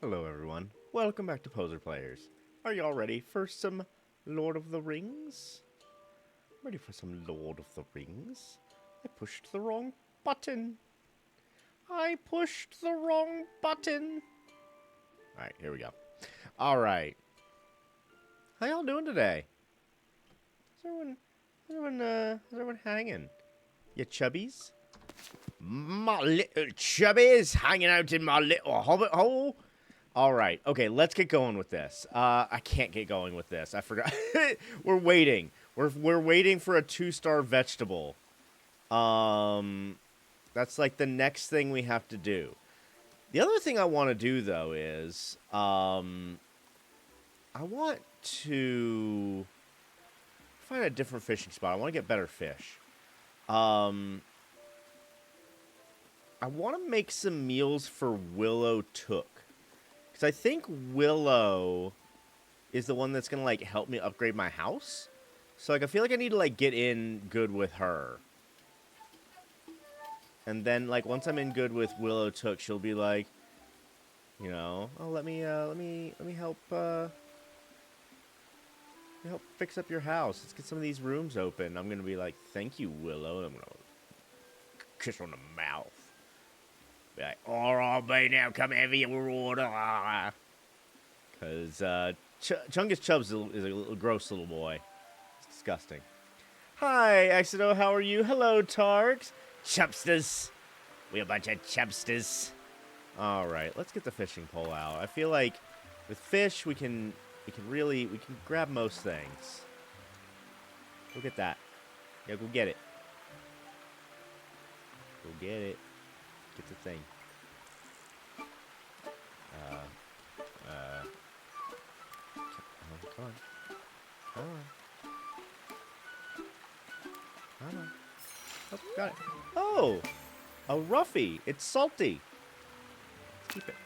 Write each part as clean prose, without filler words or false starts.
Hello everyone, welcome back to Poser Players. Are y'all ready for some Lord of the Rings? Ready for some Lord of the Rings? I pushed the wrong button. I pushed the wrong button. Alright, here we go. Alright. How y'all doing today? How's everyone hanging? You chubbies? My little chubbies hanging out in my little hobbit hole. All right. Okay, let's get going with this. I can't get going with this. I forgot. We're waiting. We're waiting for a 2-star vegetable. That's like the next thing we have to do. The other thing I want to do though is I want to find a different fishing spot. I want to get better fish. Um I want to make some meals for Willow Took. Because I think Willow is the one that's going to, like, help me upgrade my house. So, like, I feel like I need to, like, get in good with her. And then, like, once I'm in good with Willow Took, she'll be like, you know, oh, let me help fix up your house. Let's get some of these rooms open. I'm going to be like, thank you, Willow. And I'm going to kiss her on the mouth. Be like, all right, babe, now come have your water. Because Chungus Chubbs is a little gross little boy. It's disgusting. Hi, Exito, how are you? Hello, Tarks. Chubsters. We a bunch of chubsters. All right, let's get the fishing pole out. I feel like with fish, we can grab most things. Go get that. Yeah, go get it. Go get it. Get the thing. Come on. Come on. Come on. Oh, got it. Oh! A Ruffy. It's salty. Let's keep it.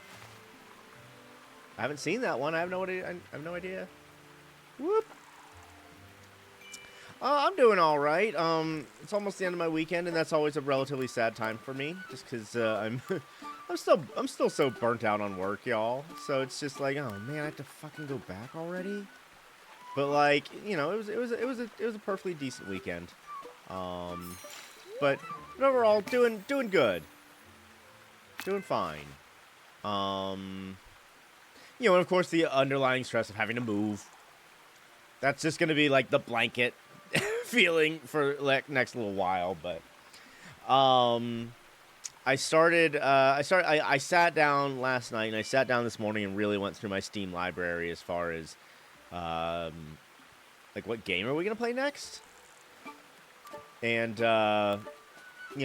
I haven't seen that one. I have no idea. Whoop. I'm doing all right. It's almost the end of my weekend, and that's always a relatively sad time for me, just because I'm still so burnt out on work, y'all. So it's just like, oh man, I have to fucking go back already. But like, you know, it was a perfectly decent weekend. But overall, doing good, doing fine. You know, and of course the underlying stress of having to move. That's just gonna be like the blanket feeling for like next little while. But I sat down last night and I sat down this morning and really went through my Steam library as far as like what game are we gonna play next? And you know,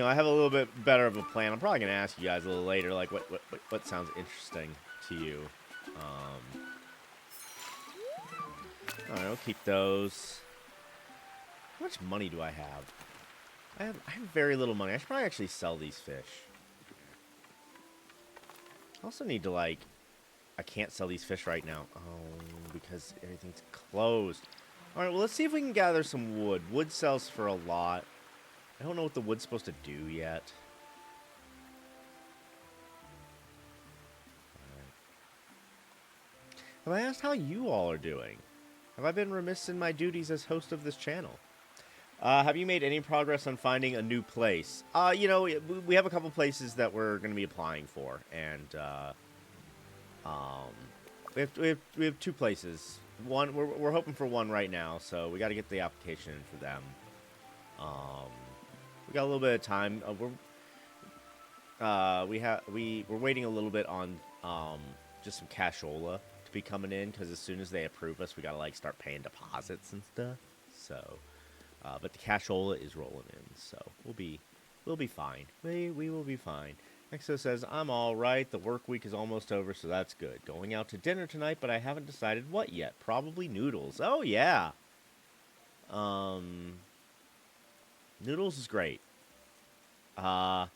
I have a little bit better of a plan. I'm probably gonna ask you guys a little later, like what sounds interesting to you. All right, I'll keep those. How much money do I have? I have very little money. I should probably actually sell these fish. I also need to, like, I can't sell these fish right now. Oh, because everything's closed. All right, well, let's see if we can gather some wood. Wood sells for a lot. I don't know what the wood's supposed to do yet. All right. Have I asked how you all are doing? Have I been remiss in my duties as host of this channel? Have you made any progress on finding a new place? You know, we have a couple places that we're going to be applying for, and we have 2 places. One, we're hoping for one right now, so we got to get the application in for them. We got a little bit of time. We're waiting a little bit on just some cashola to be coming in, because as soon as they approve us, we got to like start paying deposits and stuff. So. But the cashola is rolling in, so we'll be fine. We will be fine. Exo says, I'm alright, the work week is almost over, so that's good. Going out to dinner tonight, but I haven't decided what yet. Probably noodles. Oh, yeah. Noodles is great. I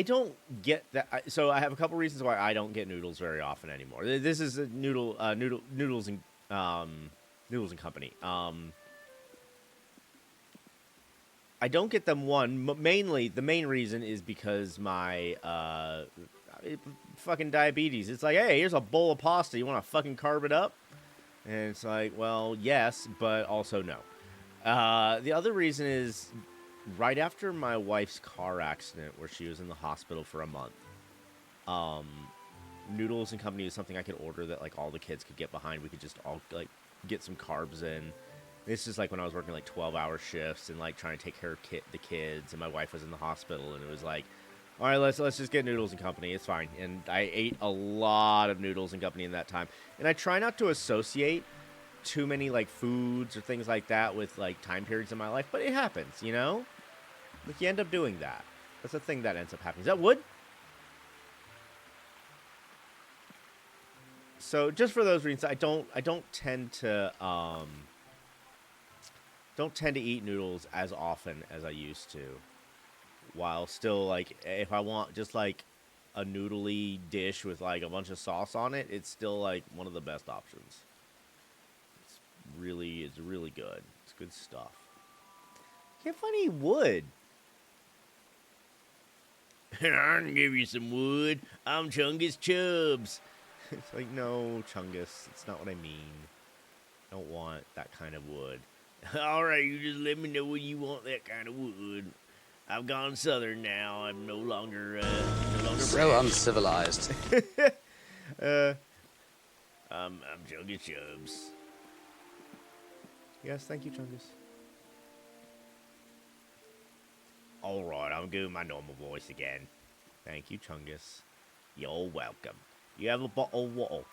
don't get that. So I have a couple reasons why I don't get noodles very often anymore. This is a noodles and company. I don't get them, one, mainly, the main reason is because my fucking diabetes. It's like, hey, here's a bowl of pasta. You want to fucking carb it up? And it's like, well, yes, but also no. The other reason is right after my wife's car accident where she was in the hospital for a month, Noodles and Company is something I could order that, like, all the kids could get behind. We could just all, like, get some carbs in. This is, like, when I was working, like, 12-hour shifts and, like, trying to take care of the kids, and my wife was in the hospital, and it was like, all right, let's just get Noodles and Company. It's fine. And I ate a lot of Noodles and Company in that time. And I try not to associate too many, like, foods or things like that with, like, time periods in my life, but it happens, you know? Like, you end up doing that. That's the thing that ends up happening. Is that wood? So just for those reasons, I don't tend to eat noodles as often as I used to. While still, like, if I want just like a noodly dish with like a bunch of sauce on it, it's still like one of the best options. It's really good. It's good stuff. Can't find any wood. I can give you some wood. I'm Chungus Chubbs. It's like, no, Chungus. It's not what I mean. I don't want that kind of wood. All right, you just let me know when you want that kind of wood. I've gone southern now. I'm no longer so uncivilized. I'm Chungus Chubbs. Yes, thank you, Chungus. All right, I'm doing my normal voice again. Thank you, Chungus. You're welcome. You have a bottle of water.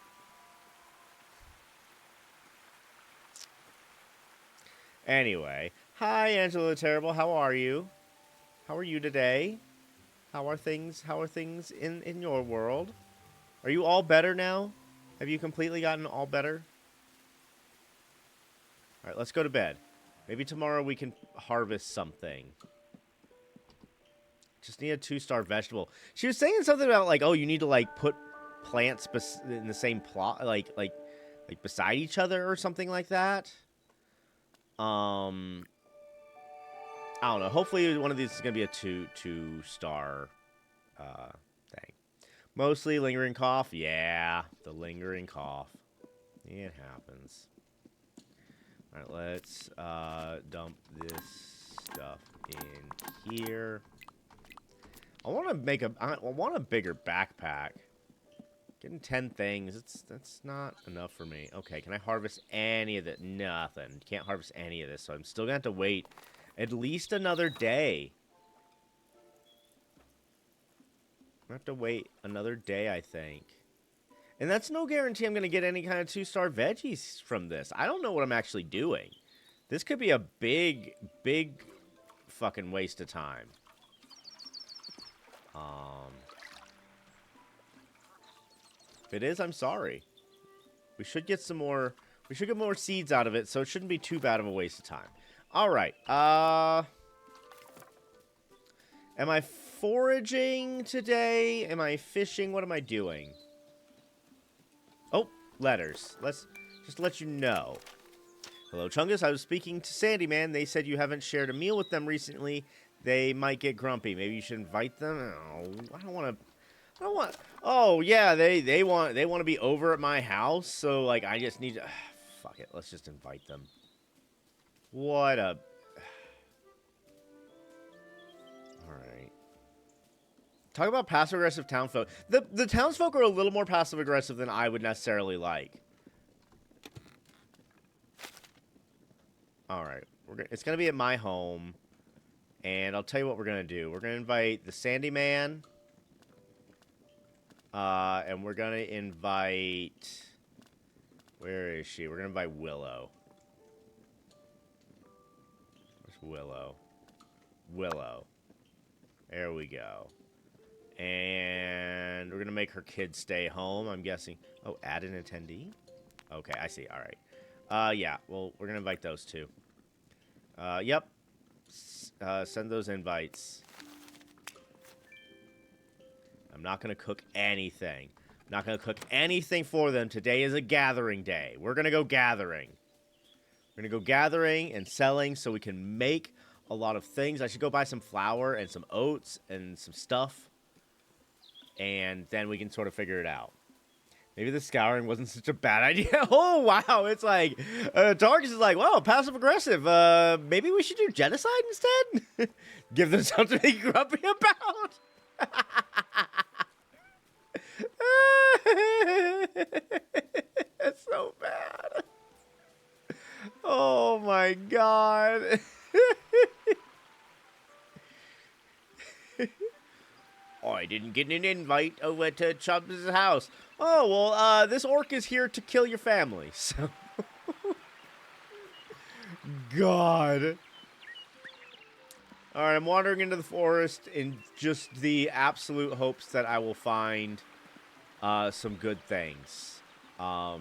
Anyway, hi, Angela Terrible. How are you? How are you today? How are things in your world? Are you all better now? Have you completely gotten all better? All right, let's go to bed. Maybe tomorrow we can harvest something. Just need a 2-star vegetable. She was saying something about, like, oh, you need to, like, put plants in the same plot, like beside each other or something like that. I don't know. Hopefully one of these is gonna be a two-star thing. Mostly lingering cough. Yeah, the lingering cough. It happens. All right, let's dump this stuff in here. I want a bigger backpack. Getting 10 things, that's not enough for me. Okay, can I harvest any of it? Nothing. Can't harvest any of this, so I'm still gonna have to wait at least another day. I'm gonna have to wait another day, I think. And that's no guarantee I'm gonna get any kind of 2-star veggies from this. I don't know what I'm actually doing. This could be a big fucking waste of time. If it is, I'm sorry. We should get some more. We should get more seeds out of it, so it shouldn't be too bad of a waste of time. All right. Am I foraging today? Am I fishing? What am I doing? Oh, letters. Let's just let you know. Hello, Chungus. I was speaking to Sandy Man. They said you haven't shared a meal with them recently. They might get grumpy. Maybe you should invite them. Oh, I don't want to. Oh yeah, they want to be over at my house. So like, I just need to. Fuck it. Let's just invite them. What a. All right. Talk about passive aggressive townsfolk. The townsfolk are a little more passive aggressive than I would necessarily like. All right. It's gonna be at my home, and I'll tell you what we're gonna do. We're gonna invite the Sandy Man. And we're gonna invite... Where is she? We're gonna invite Willow. Where's Willow? Willow. There we go. And we're gonna make her kids stay home, I'm guessing. Oh, add an attendee? Okay, I see. All right. Yeah, well, we're gonna invite those two. Yep. Send those invites. I'm not going to cook anything. I'm not going to cook anything for them. Today is a gathering day. We're going to go gathering. We're going to go gathering and selling so we can make a lot of things. I should go buy some flour and some oats and some stuff. and then we can sort of figure it out. Maybe the scouring wasn't such a bad idea. Oh, wow. It's like, Targus is like, wow, passive aggressive. Maybe we should do genocide instead? Give them something to be grumpy about. It's so bad. Oh, my God. I didn't get an invite over to Chubbs' house. Oh, well, this orc is here to kill your family, so... God. Alright, I'm wandering into the forest in just the absolute hopes that I will find some good things. I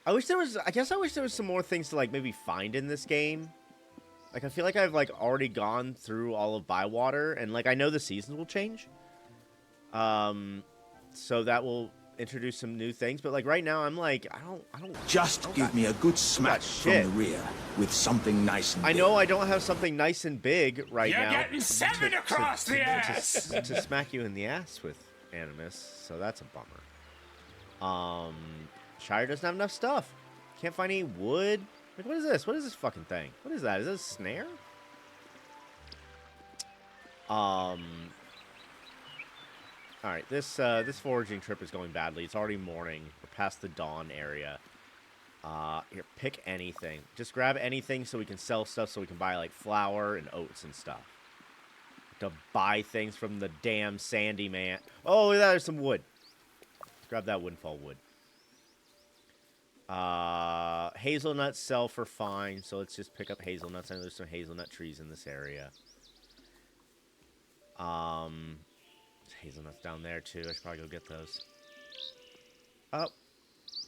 guess I wish there was some more things to, like, maybe find in this game. Like, I feel like I've, like, already gone through all of Bywater, and, like, I know the seasons will change. So that will introduce some new things, but, like, right now, I'm like, I don't Just give me a good smack from the rear with something nice and big. I know I don't have something nice and big right now. You're getting seven across the ass! To smack you in the ass with Animus, so that's a bummer. Shire doesn't have enough stuff. Can't find any wood. Like, what is this? What is this fucking thing? What is that? Is this a snare? Alright, this foraging trip is going badly. It's already morning. We're past the dawn area. Here, pick anything. Just grab anything so we can sell stuff so we can buy, like, flour and oats and stuff. To buy things from the damn Sandy Man. Oh, look at that. There's some wood. Let's grab that windfall wood. Hazelnuts sell for fine, so let's just pick up hazelnuts. I know there's some hazelnut trees in this area. There's hazelnuts down there too. I should probably go get those. Oh,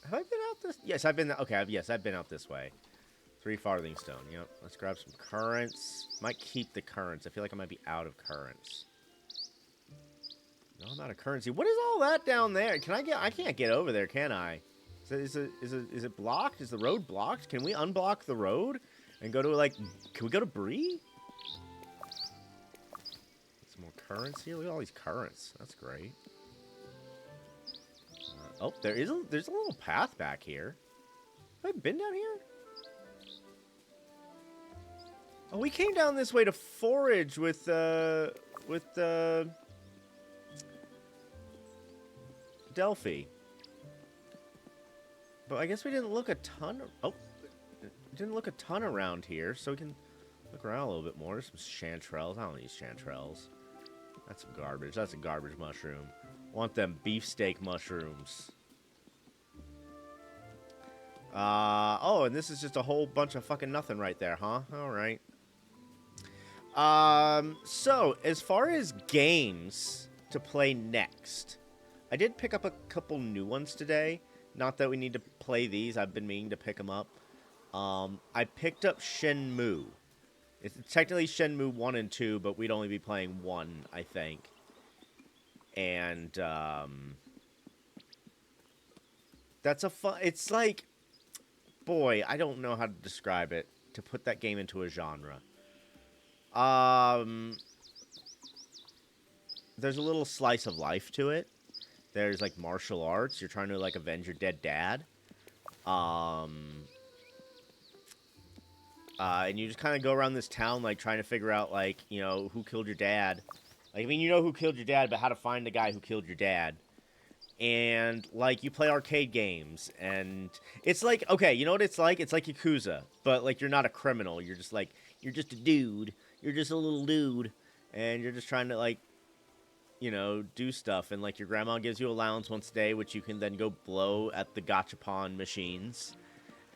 have I been out this? Yes, I've been. Okay, yes, I've been out this way. 3 farthing stone. Yep. Let's grab some currants. Might keep the currants. I feel like I might be out of currants. No, I'm out of currency. What is all that down there? Can I get? I can't get over there, can I? Is it blocked? Is the road blocked? Can we unblock the road and go to, like, can we go to Bree? Some more currants here. Look at all these currants. That's great. Oh, there's a little path back here. Have I been down here? Oh, we came down this way to forage with Delphi. But I guess we didn't look a ton of... Oh, didn't look a ton around here, so we can look around a little bit more. There's some chanterelles. I don't need chanterelles. That's some garbage. That's a garbage mushroom. Want them beefsteak mushrooms. Oh, and this is just a whole bunch of fucking nothing right there, huh? Alright. So, as far as games to play next, I did pick up a couple new ones today. Not that we need to play these. I've been meaning to pick them up. I picked up Shenmue. It's technically Shenmue 1 and 2, but we'd only be playing 1, I think. And, that's a fun... It's like... Boy, I don't know how to describe it. To put that game into a genre. There's a little slice of life to it. There's, like, martial arts. You're trying to, like, avenge your dead dad. And you just kind of go around this town, like, trying to figure out, like, you know, who killed your dad. Like, I mean, you know who killed your dad, but how to find the guy who killed your dad. And, like, you play arcade games. And it's like, okay, you know what it's like? It's like Yakuza. But, like, you're not a criminal. You're just, like, you're just a dude. You're just a little dude. And you're just trying to, like, you know, do stuff, and, like, your grandma gives you allowance once a day, which you can then go blow at the gachapon machines,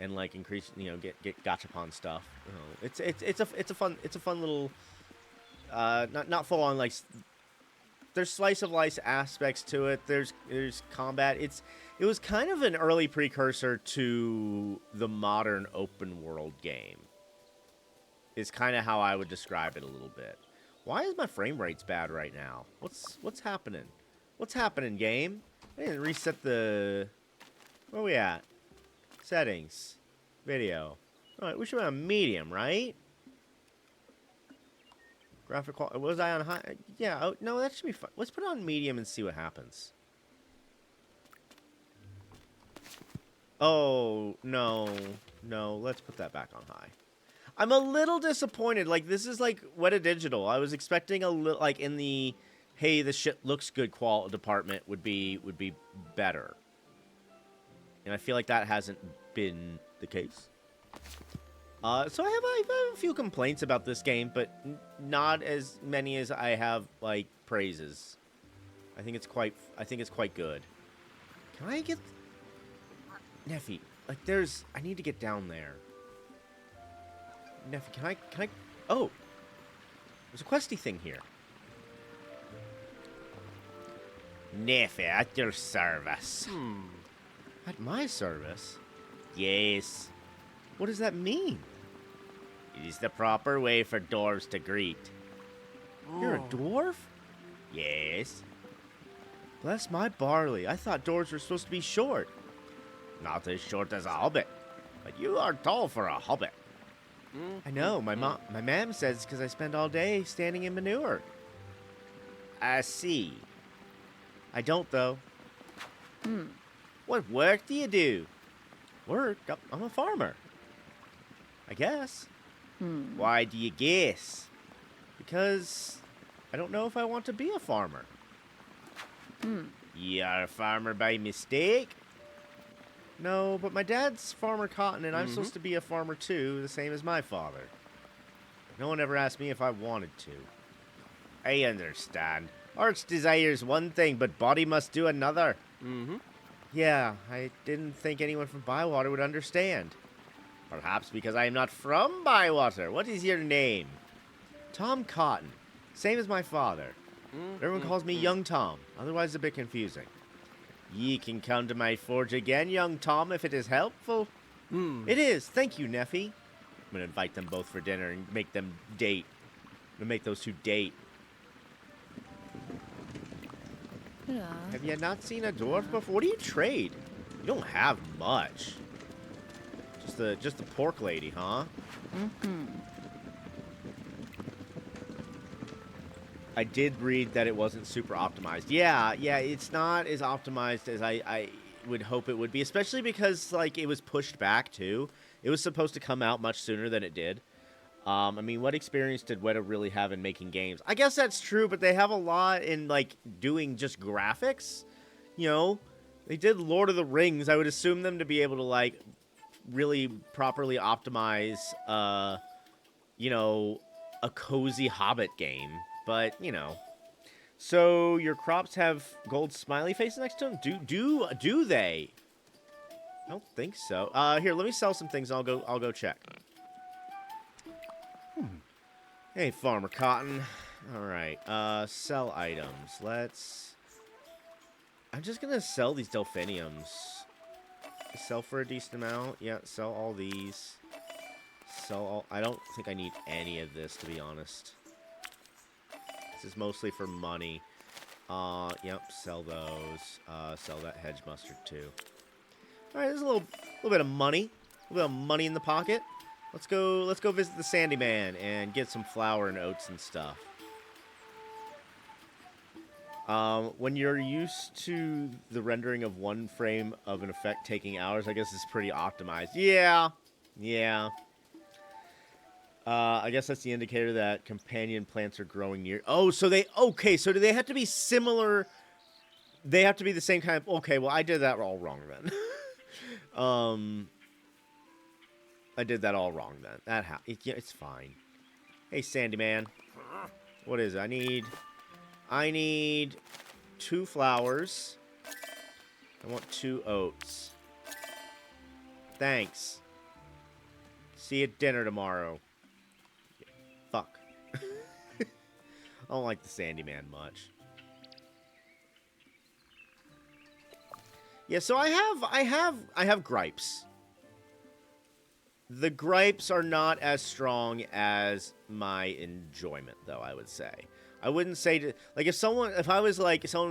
and, like, increase, you know, get gachapon stuff. You know, it's a fun little, not full on, like, there's slice of life aspects to it. There's combat. It was kind of an early precursor to the modern open world game. Is kind of how I would describe it a little bit. Why is my frame rates bad right now? What's happening? What's happening, game? I didn't reset the... Where are we at? Settings. Video. Alright, we should be on medium, right? Graphic quality. Was I on high? Yeah. Oh, no, that should be fine. Let's put it on medium and see what happens. Oh, no. No, let's put that back on high. I'm a little disappointed. Like, this is like Weta Digital. I was expecting a little, like, in the, hey, the shit looks good quality department would be better. And I feel like that hasn't been the case. So I have a few complaints about this game, but not as many as I have, like, praises. I think it's quite good. Can I get... Neffy, like, I need to get down there. Neffy, can I... Oh! There's a questy thing here. Neffy, at your service. At my service? Yes. What does that mean? It is the proper way for dwarves to greet. You're a dwarf? Yes. Bless my barley. I thought dwarves were supposed to be short. Not as short as a hobbit. But you are tall for a hobbit. I know. My ma'am says it's because I spend all day standing in manure. I see. I don't, though. What work do you do? Work? I'm a farmer. I guess. Why do you guess? Because I don't know if I want to be a farmer. You are a farmer by mistake? No, but my dad's farmer cotton, and I'm supposed to be a farmer too, the same as my father. No one ever asked me if I wanted to. I understand. Heart's desires one thing, but body must do another. Yeah, I didn't think anyone from Bywater would understand. Perhaps because I am not from Bywater. What is your name? Tom Cotton. Same as my father. Everyone calls me Young Tom, otherwise a bit confusing. Ye can come to my forge again, Young Tom, if it is helpful. It is. Thank you, Neffy. I'm going to invite them both for dinner and make them date. I'm going to make those two date. Yeah. Have you not seen a dwarf before? What do you trade? You don't have much. Just the pork lady, huh? I did read that it wasn't super optimized. Yeah, it's not as optimized as I would hope it would be, especially because, like, it was pushed back, too. It was supposed to come out much sooner than it did. I mean, what experience did Weta really have in making games? I guess that's true, but they have a lot in, like, doing just graphics. You know, they did Lord of the Rings. I would assume them to be able to, like, really properly optimize, you know, a cozy Hobbit game. But, you know. So, your crops have gold smiley faces next to them? Do they? I don't think so. Here, let me sell some things. I'll go check. Hey, Farmer Cotton. Alright, sell items. I'm just gonna sell these delphiniums. Sell for a decent amount. Yeah, sell all these. I don't think I need any of this, to be honest. This is mostly for money. Yep, sell those. Sell that hedge mustard, too. Alright, there's a little bit of money. A little bit of money in the pocket. Let's go visit the Sandy Man and get some flour and oats and stuff. When you're used to the rendering of one frame of an effect taking hours, I guess it's pretty optimized. Yeah. I guess that's the indicator that companion plants are growing near. Oh, so okay, so do they have to be similar? They have to be the same kind of... Okay, well, I did that all wrong then. I did that all wrong then. Yeah, it's fine. Hey, Sandy Man. What is it? I need 2 flowers. I want 2 oats. Thanks. See you at dinner tomorrow. Fuck. I don't like the Sandy Man much. Yeah, so I have gripes. The gripes are not as strong as my enjoyment, though, I would say. I wouldn't say like if someone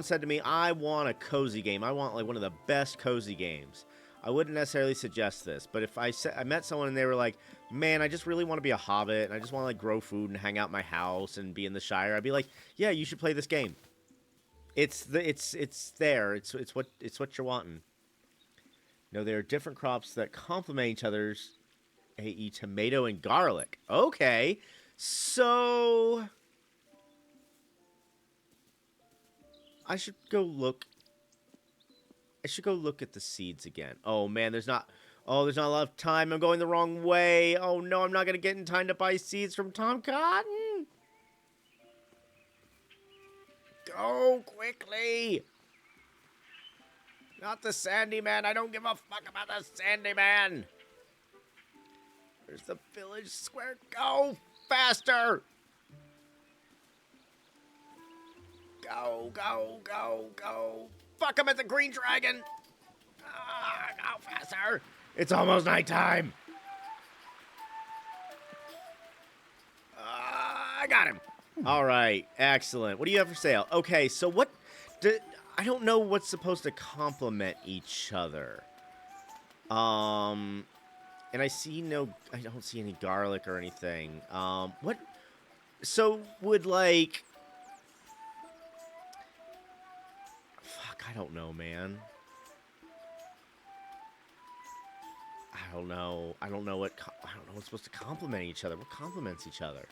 said to me, I want a cozy game. I want like one of the best cozy games. I wouldn't necessarily suggest this, but if I met someone and they were like, man, I just really want to be a hobbit, and I just want to, like, grow food and hang out in my house and be in the Shire, I'd be like, yeah, you should play this game. It's there. It's what you're wanting. No, there are different crops that complement each other's, i.e. tomato and garlic. Okay. So I should go look at the seeds again. Oh man, there's not a lot of time. I'm going the wrong way. Oh no, I'm not gonna get in time to buy seeds from Tom Cotton. Go quickly. Not the Sandy Man. I don't give a fuck about the Sandy Man. Where's the village square? Go faster. Go, go, go, go. Fuck, I'm at the Green Dragon. Go faster. It's almost nighttime. I got him. All right, excellent. What do you have for sale? Okay, so what... I don't know what's supposed to complement each other. And I don't see any garlic or anything. What... So, would, like... Fuck, I don't know, man. I don't know. I don't know what's supposed to complement each other. What complements each other?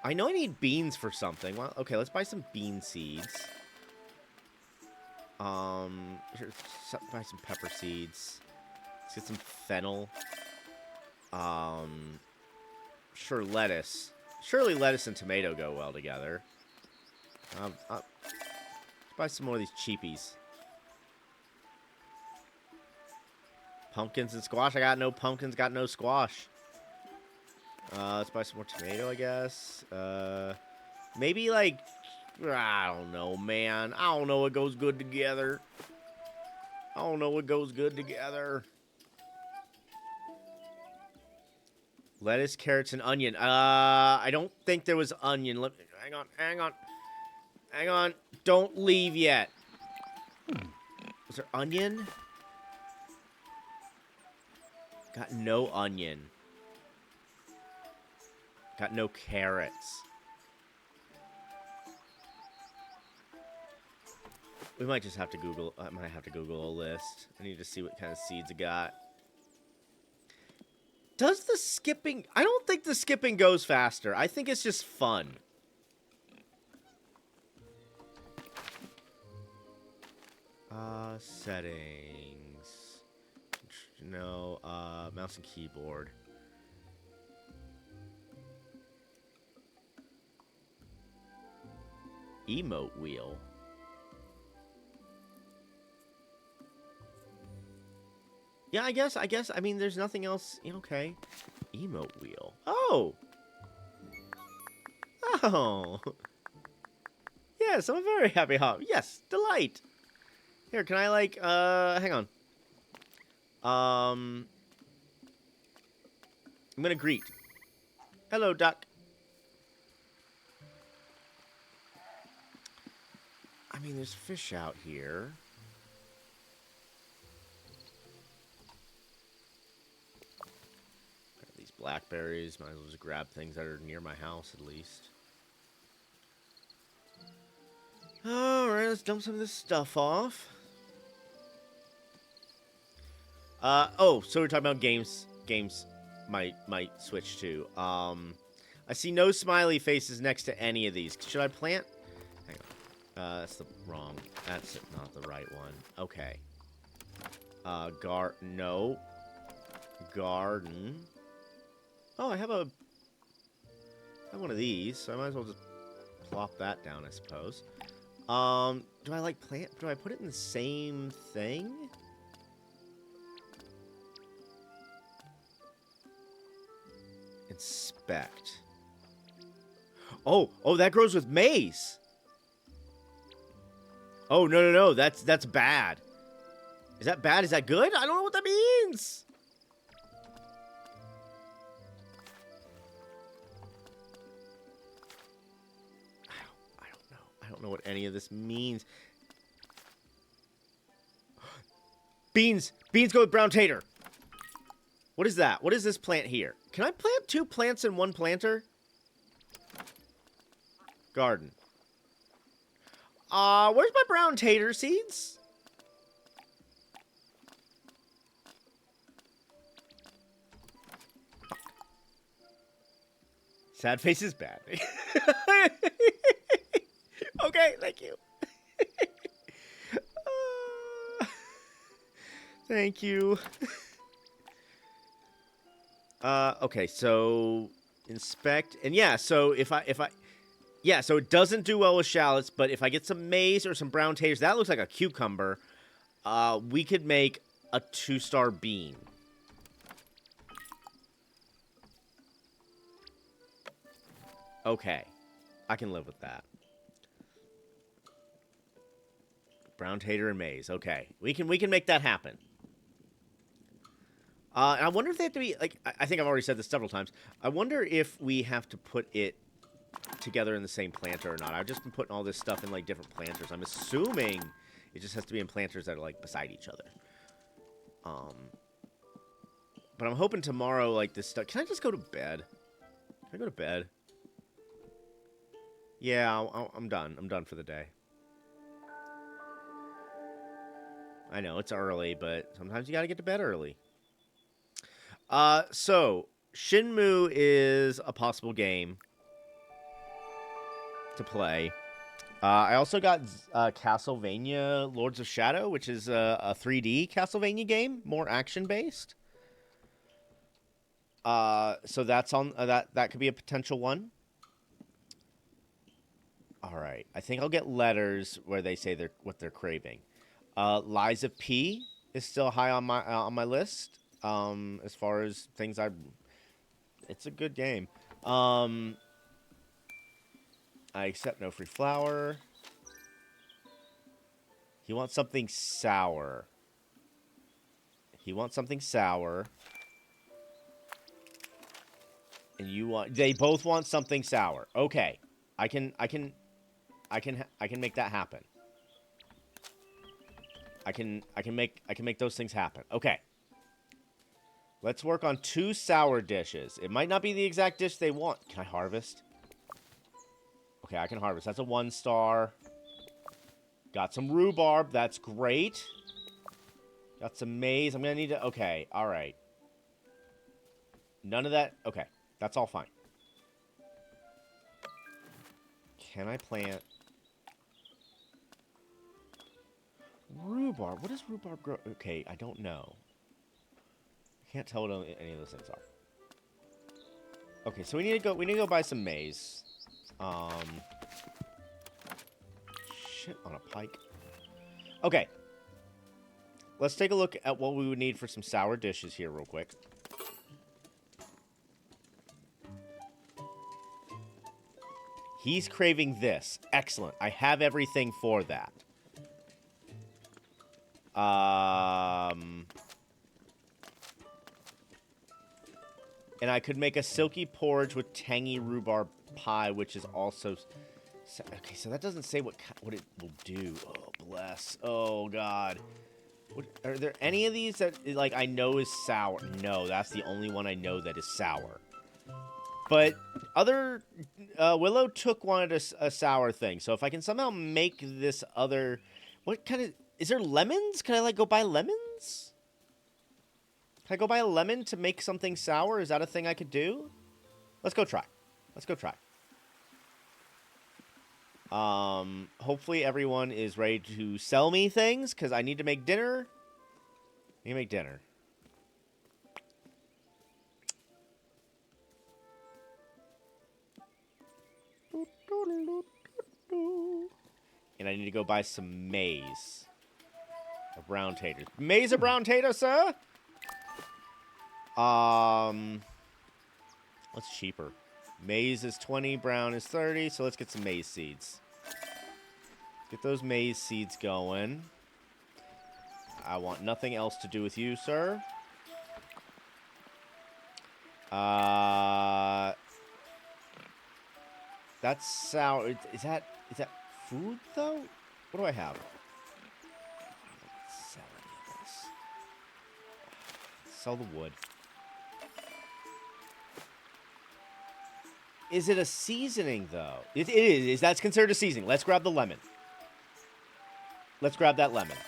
I know I need beans for something. Well, okay, let's buy some bean seeds. Here, buy some pepper seeds. Let's get some fennel. Sure, lettuce. Surely lettuce and tomato go well together. Let's buy some more of these cheapies. Pumpkins and squash. I got no pumpkins, got no squash. Let's buy some more tomato, I guess. Maybe, like, I don't know, man. I don't know what goes good together. I don't know what goes good together. Lettuce, carrots, and onion. I don't think there was onion. Hang on. Don't leave yet. Was there onion? Got no onion. Got no carrots. We might just have to Google. I might have to Google a list. I need to see what kind of seeds I got. Does the skipping... I don't think the skipping goes faster. I think it's just fun. Settings. No, mouse and keyboard. Emote wheel. Yeah, I guess, I mean, there's nothing else. Okay. Emote wheel. Oh! Oh! Yes, I'm a very happy hop. Yes, delight! Here, can I, like, hang on. I'm gonna greet. Hello, duck. I mean, there's fish out here. Got these blackberries. Might as well just grab things that are near my house, at least. Alright, let's dump some of this stuff off. Oh, so we're talking about games. Games might switch to. I see no smiley faces next to any of these. Should I plant? Hang on. That's not the right one. Okay. No. Garden. Oh, I have one of these, so I might as well just plop that down, I suppose. Do I put it in the same thing? Inspect. Oh, that grows with maize. Oh, no, that's bad. Is that bad? Is that good? I don't know what that means. I don't know. I don't know what any of this means. Beans! Beans go with brown tater! What is that? What is this plant here? Can I plant 2 plants in 1 planter? Garden. Where's my brown tater seeds? Sad face is bad. Okay, thank you. Thank you. Okay, so inspect, and yeah, so yeah, so it doesn't do well with shallots, but if I get some maize or some brown taters, that looks like a cucumber, we could make a 2-star bean. Okay, I can live with that. Brown tater and maize. Okay, we can make that happen. And I wonder if they have to be, like, I think I've already said this several times. I wonder if we have to put it together in the same planter or not. I've just been putting all this stuff in, like, different planters. I'm assuming it just has to be in planters that are, like, beside each other. But I'm hoping tomorrow, like, this stuff... Can I just go to bed? Can I go to bed? Yeah, I'm done. I'm done for the day. I know, it's early, but sometimes you gotta get to bed early. So, Shenmue is a possible game to play. I also got Castlevania Lords of Shadow, which is a 3D Castlevania game, more action-based. So that's on, that could be a potential one. Alright, I think I'll get letters where they say what they're craving. Lies of P is still high on my list. As far as things it's a good game. I accept no free flour. He wants something sour. He wants something sour. And they both want something sour. Okay. I can make that happen. I can make those things happen. Okay. Let's work on 2 sour dishes. It might not be the exact dish they want. Can I harvest? Okay, I can harvest. That's a 1-star. Got some rhubarb. That's great. Got some maize. I'm going to need to... Okay, alright. None of that... Okay, that's all fine. Can I plant... Rhubarb. What does rhubarb grow? Okay, I don't know. I can't tell what any of those things are. Okay, so we need to go buy some maize. Shit on a pike. Okay. Let's take a look at what we would need for some sour dishes here real quick. He's craving this. Excellent. I have everything for that. And I could make a silky porridge with tangy rhubarb pie, which is also... Okay, so that doesn't say what it will do. Oh, bless. Oh, God. Are there any of these that, like, I know is sour? No, that's the only one I know that is sour. But other... Willow wanted a sour thing. So if I can somehow make this other... What kind of... Is there lemons? Can I, like, go buy lemons? Can I go buy a lemon to make something sour? Is that a thing I could do? Let's go try. Let's go try. Hopefully everyone is ready to sell me things, because I need to make dinner. I need to make dinner. And I need to go buy some maize. Or brown taters. Maize or brown tater, sir? What's cheaper? Maize is 20, brown is 30, so let's get some maize seeds. Get those maize seeds going. I want nothing else to do with you, sir. That's sour. Is that food, though? What do I have? Sell any of this. Sell the wood. Is it a seasoning, though? It is. That's considered a seasoning. Let's grab the lemon. Let's grab that lemon.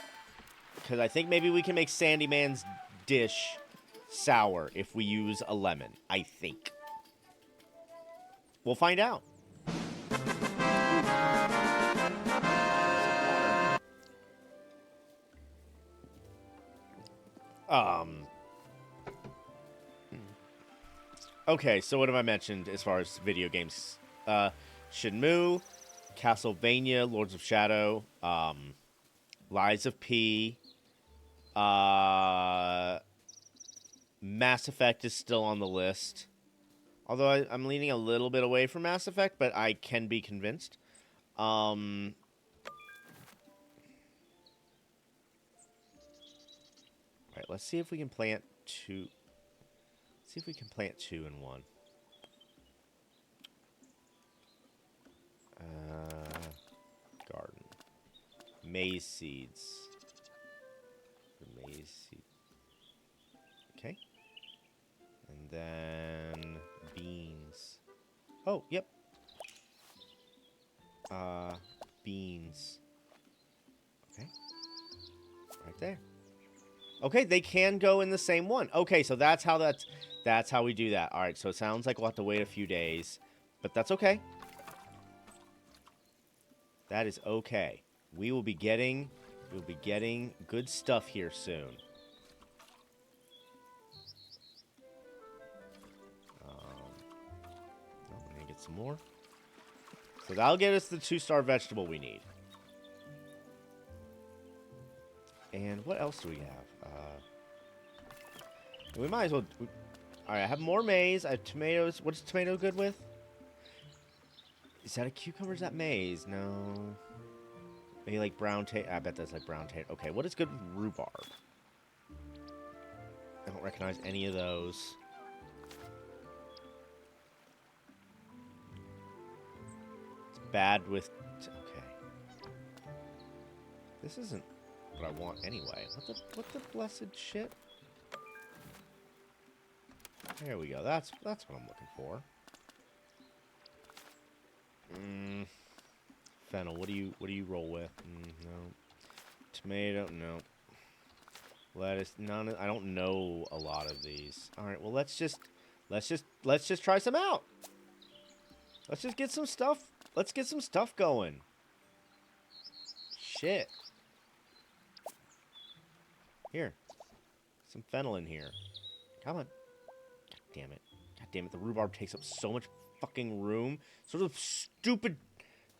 Because I think maybe we can make Sandy Man's dish sour if we use a lemon. I think. We'll find out. Okay, so what have I mentioned as far as video games? Shenmue, Castlevania, Lords of Shadow, Lies of P, Mass Effect is still on the list. Although I'm leaning a little bit away from Mass Effect, but I can be convinced. Alright, let's see if we can plant two. See if we can plant 2 in 1. Garden. Maize seeds. Maize seed. Okay. And then beans. Oh, yep. Beans. Okay. Right there. Okay, they can go in the same one. Okay, so that's how we do that. All right, so it sounds like we'll have to wait a few days, but that's okay. That is okay. We'll be getting good stuff here soon. I'm gonna get some more. So that'll get us the 2-star vegetable we need. And what else do we have? We might as well... Alright, I have more maize. I have tomatoes. What's tomato good with? Is that a cucumber? Is that maize? No. Maybe like brown tater. I bet that's like brown tater. Okay, what is good with rhubarb? I don't recognize any of those. It's bad with... Okay. This isn't what I want anyway. What the blessed shit? There we go. That's what I'm looking for. Fennel. What do you roll with? No. Tomato. No. Lettuce. None. I don't know a lot of these. All right. Well, let's just try some out. Let's just get some stuff. Let's get some stuff going. Shit. Here. Some fennel in here. Come on. Damn it. God damn it. The rhubarb takes up so much fucking room. So those stupid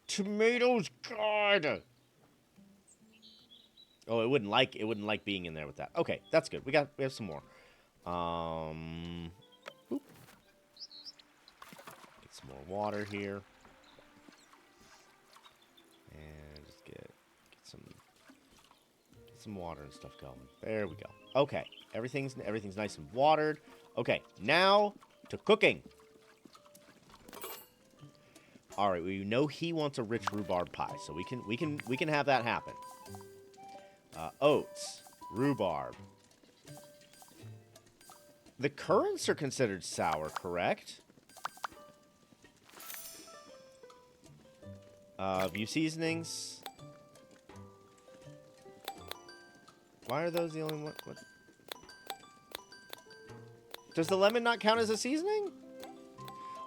tomatoes. God. Oh, it wouldn't like being in there with that. Okay, that's good. We have some more. Boop. Get some more water here. And just get some water and stuff going. There we go. Okay. Everything's nice and watered. Okay, now to cooking. All right, we know he wants a rich rhubarb pie, so we can have that happen. Oats, rhubarb. The currants are considered sour, correct? View seasonings. Why are those the only one? What? Does the lemon not count as a seasoning?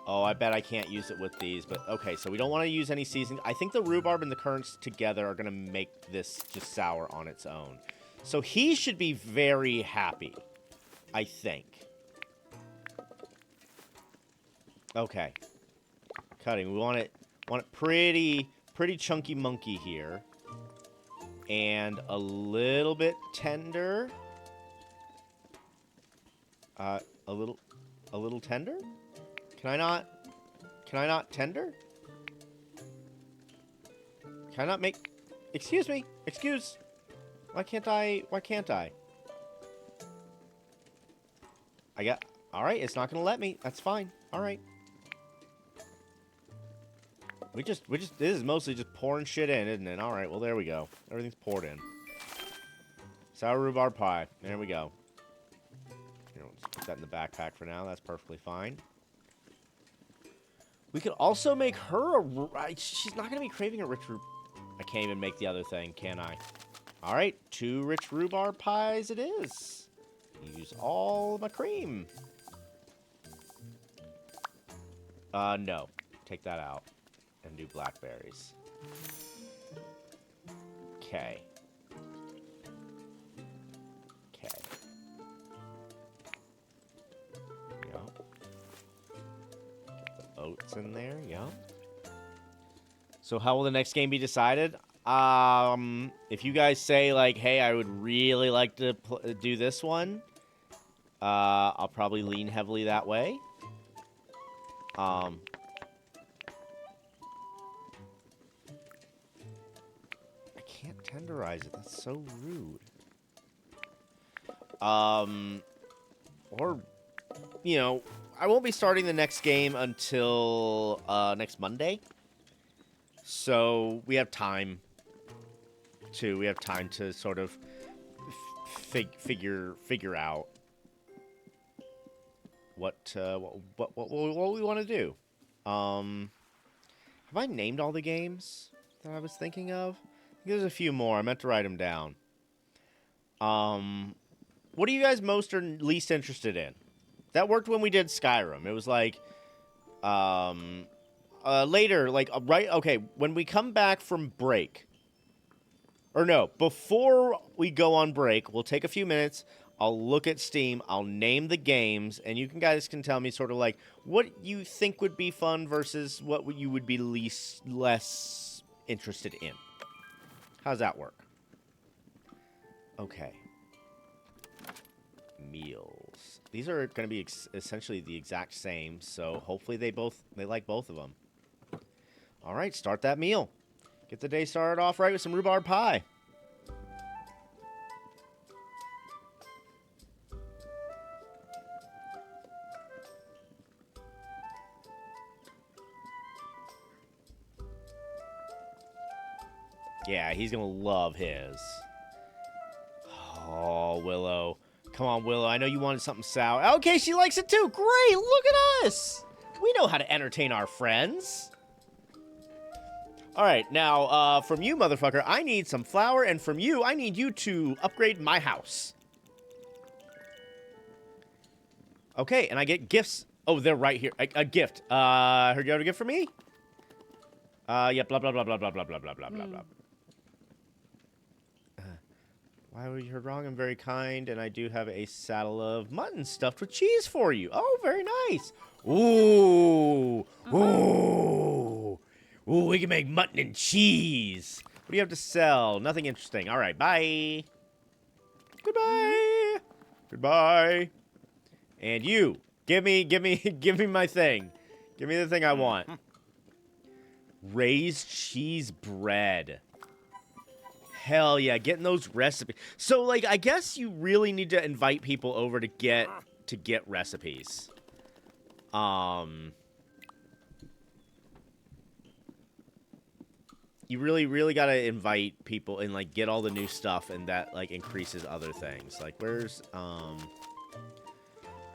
Oh, I bet I can't use it with these, but okay, so we don't want to use any seasoning. I think the rhubarb and the currants together are going to make this just sour on its own. So he should be very happy, I think. Okay. Cutting. We want it pretty chunky monkey here. And a little bit tender. A little tender? Can I not tender? Can I not make... Excuse me. Excuse. Why can't I? Alright, it's not gonna let me. That's fine. Alright. This is mostly just pouring shit in, isn't it? Alright, well there we go. Everything's poured in. Sour rhubarb pie. There we go. You know, let's put that in the backpack for now. That's perfectly fine. We could also make her a... She's not going to be craving a rich... I can't even make the other thing, can I? All right, 2 rich rhubarb pies it is. Use all my cream. No. Take that out and do blackberries. Okay. Okay. Yep. Get the oats in there, yep. So how will the next game be decided? If you guys say, like, hey, I would really like to do this one, I'll probably lean heavily that way. I can't tenderize it. That's so rude. Or, you know, I won't be starting the next game until next Monday. So we have time to sort of figure out what we want to do. Have I named all the games that I was thinking of? I think there's a few more. I meant to write them down. What are you guys most or least interested in? That worked when we did Skyrim. It was like, later, like, right, okay, when we come back from break, or no, before we go on break, we'll take a few minutes, I'll look at Steam, I'll name the games, and you guys can tell me sort of like what you think would be fun versus what you would be less interested in. How's that work? Okay. Meals. These are going to be essentially the exact same, so hopefully they like both of them. All right, start that meal. Get the day started off right with some rhubarb pie. Yeah, he's going to love his. Oh, Willow. Come on, Willow. I know you wanted something sour. Okay, she likes it too. Great. Look at us. We know how to entertain our friends. All right, now, from you, motherfucker, I need some flour, and from you, I need you to upgrade my house. Okay, and I get gifts. Oh, they're right here. A gift. Heard you have a gift for me? Yeah, blah, blah, blah, blah, blah, blah, blah, blah, blah, blah, blah. Why were you heard wrong? I'm very kind, and I do have a saddle of mutton stuffed with cheese for you. Oh, very nice. Ooh. Ooh. Ooh, we can make mutton and cheese. What do you have to sell? Nothing interesting. All right, bye. Goodbye. Goodbye. And you, give me my thing. Give me the thing I want. Raised cheese bread. Hell yeah, getting those recipes. So, like, I guess you really need to invite people over to get recipes. You really gotta invite people and, like, get all the new stuff, and that, like, increases other things. Like, where's,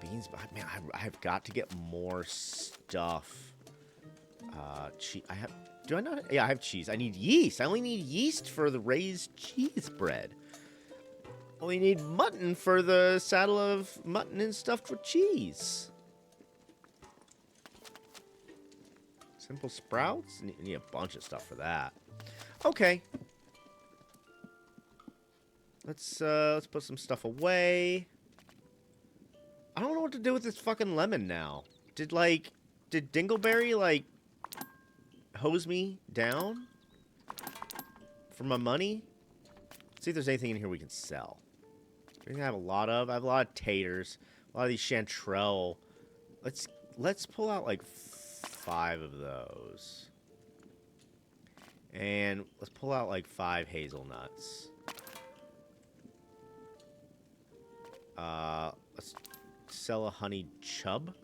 beans? Man, I've got to get more stuff. Cheese. Do I not? Yeah, I have cheese. I need yeast. I only need yeast for the raised cheese bread. Only need mutton for the saddle of mutton and stuffed with cheese. Simple sprouts? Need a bunch of stuff for that. Okay. Let's put some stuff away. I don't know what to do with this fucking lemon now. Did Dingleberry, like, hose me down for my money? Let's see if there's anything in here we can sell. I have a lot of. I have a lot of taters, a lot of these chanterelle. Let's pull out like 5 of those, and let's pull out like 5 hazelnuts. Let's sell a honey chub.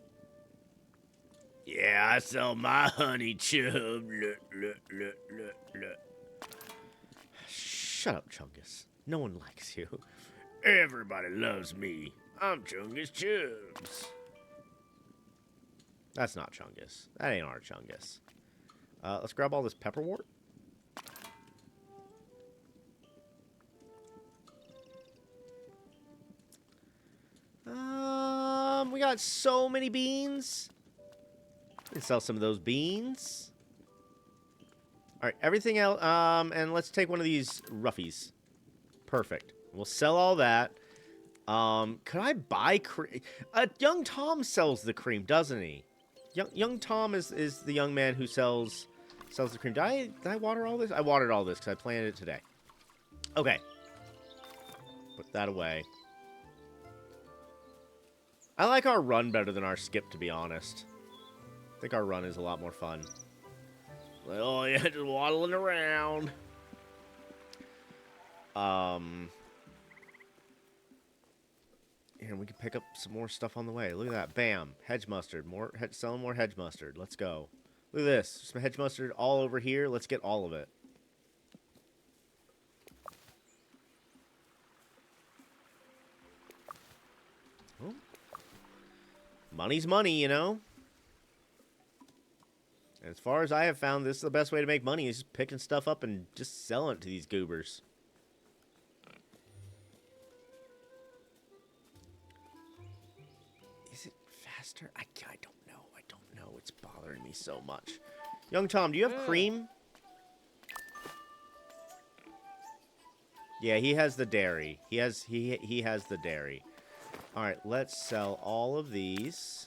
Yeah, I sell my honey chub. Shut up, Chungus. No one likes you. Everybody loves me. I'm Chungus Chubbs. That's not Chungus. That ain't our Chungus. Let's grab all this pepperwort. We got so many beans. We can sell some of those beans. All right, everything else. And let's take one of these roughies. Perfect. We'll sell all that. Could I buy cream? Young Tom sells the cream, doesn't he? Young Tom is the young man who sells the cream. Did I water all this? I watered all this because I planted it today. Okay. Put that away. I like our run better than our skip, to be honest. I think our run is a lot more fun. Like, oh, yeah, just waddling around. And we can pick up some more stuff on the way. Look at that. Bam. Hedge mustard. Selling more hedge mustard. Let's go. Look at this. Some hedge mustard all over here. Let's get all of it. Oh. Money's money, you know? And as far as I have found, this is the best way to make money, is just picking stuff up and just selling it to these goobers. Is it faster? I don't know. I don't know. It's bothering me so much. Young Tom, do you have cream? Yeah, he has the dairy. He has the dairy. All right, let's sell all of these.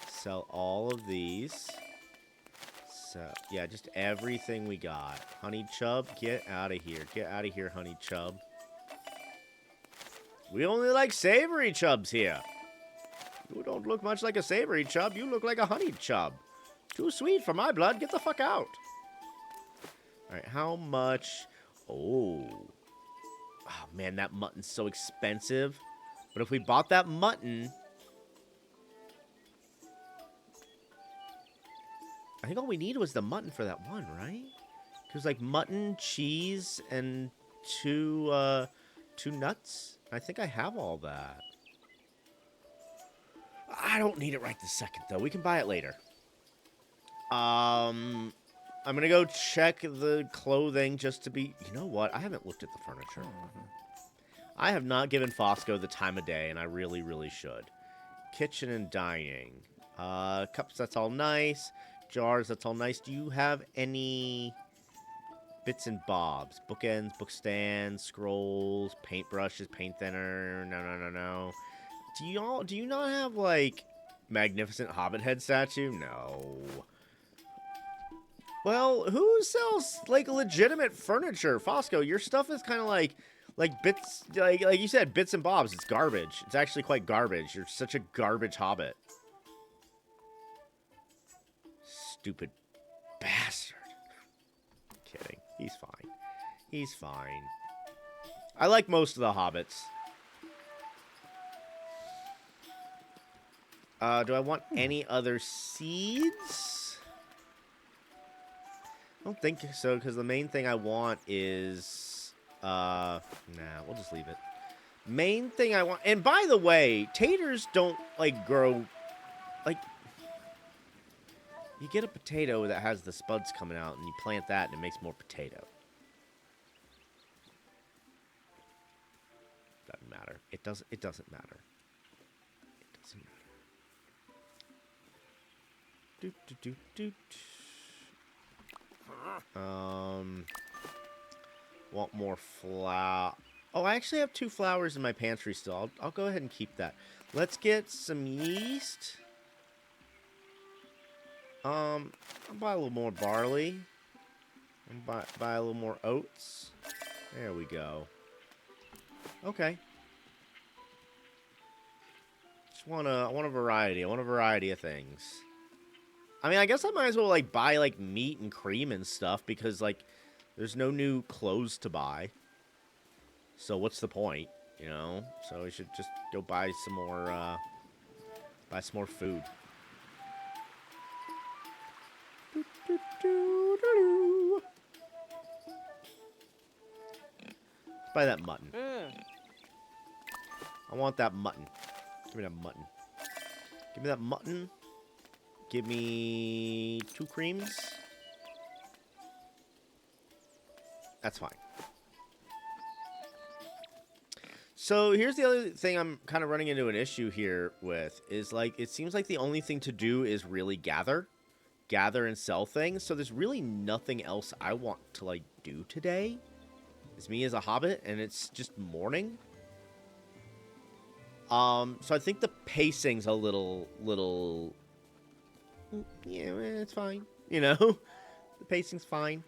Sell all of these. So, yeah, just everything we got. Honey Chub, get out of here. Get out of here, Honey Chub. We only like savory chubs here. You don't look much like a savory chub. You look like a honey chub. Too sweet for my blood. Get the fuck out. All right, how much? Oh, man, that mutton's so expensive. But if we bought that mutton, I think all we needed was the mutton for that one, right? Because like mutton, cheese, and two nuts. I think I have all that. I don't need it right this second, though. We can buy it later. I'm going to go check the clothing just to be... You know what? I haven't looked at the furniture. I have not given Fosco the time of day, and I really, really should. Kitchen and dining. Cups, that's all nice. Jars, that's all nice. Do you have any bits and bobs? Bookends, book stands, scrolls, paintbrushes, paint thinner? No. Do you not have, like, magnificent Hobbit head statue? No. Well, who sells, like, legitimate furniture? Fosco, your stuff is kind of like bits, like you said, bits and bobs. It's garbage. It's actually quite garbage. You're such a garbage Hobbit. Stupid bastard. Kidding. He's fine. He's fine. I like most of the Hobbits. Do I want any other seeds? I don't think so, because the main thing I want is... nah, we'll just leave it. Main thing I want... And by the way, taters don't, like, grow... Like... You get a potato that has the spuds coming out, and you plant that, and it makes more potato. Doesn't matter. It doesn't matter. It doesn't matter. Want more flour? Oh, I actually have 2 flowers in my pantry still. I'll go ahead and keep that. Let's get some yeast. I'll buy a little more barley. And buy a little more oats. There we go. Okay. I want a variety. I want a variety of things. I mean, I guess I might as well, like, buy, like, meat and cream and stuff, because, like, there's no new clothes to buy. So what's the point, you know? So we should just go buy some more food. Let's buy that mutton. I want that mutton. Give me that mutton. Give me that mutton. Give me 2 creams. That's fine. So here's the other thing I'm kind of running into an issue here with is like it seems like the only thing to do is really gather and sell things. So there's really nothing else I want to like do today. It's me as a hobbit and it's just morning. So I think the pacing's a little yeah, it's fine. You know, the pacing's fine.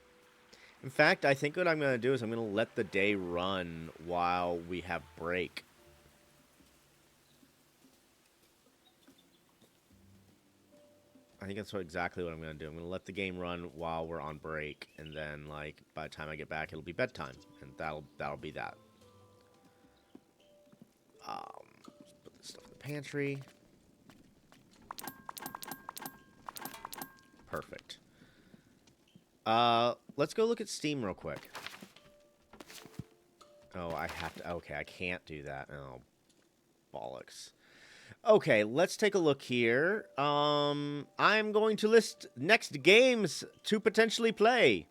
In fact, I think what I'm going to do is I'm going to let the day run while we have break. I think that's exactly what I'm going to do. I'm going to let the game run while we're on break, and then, like, by the time I get back, it'll be bedtime, and that'll be that. Let's put this stuff in the pantry. Perfect. Let's go look at Steam real quick. Oh, I have to... Okay, I can't do that. Oh, bollocks. Okay, let's take a look here. I'm going to list next games to potentially play.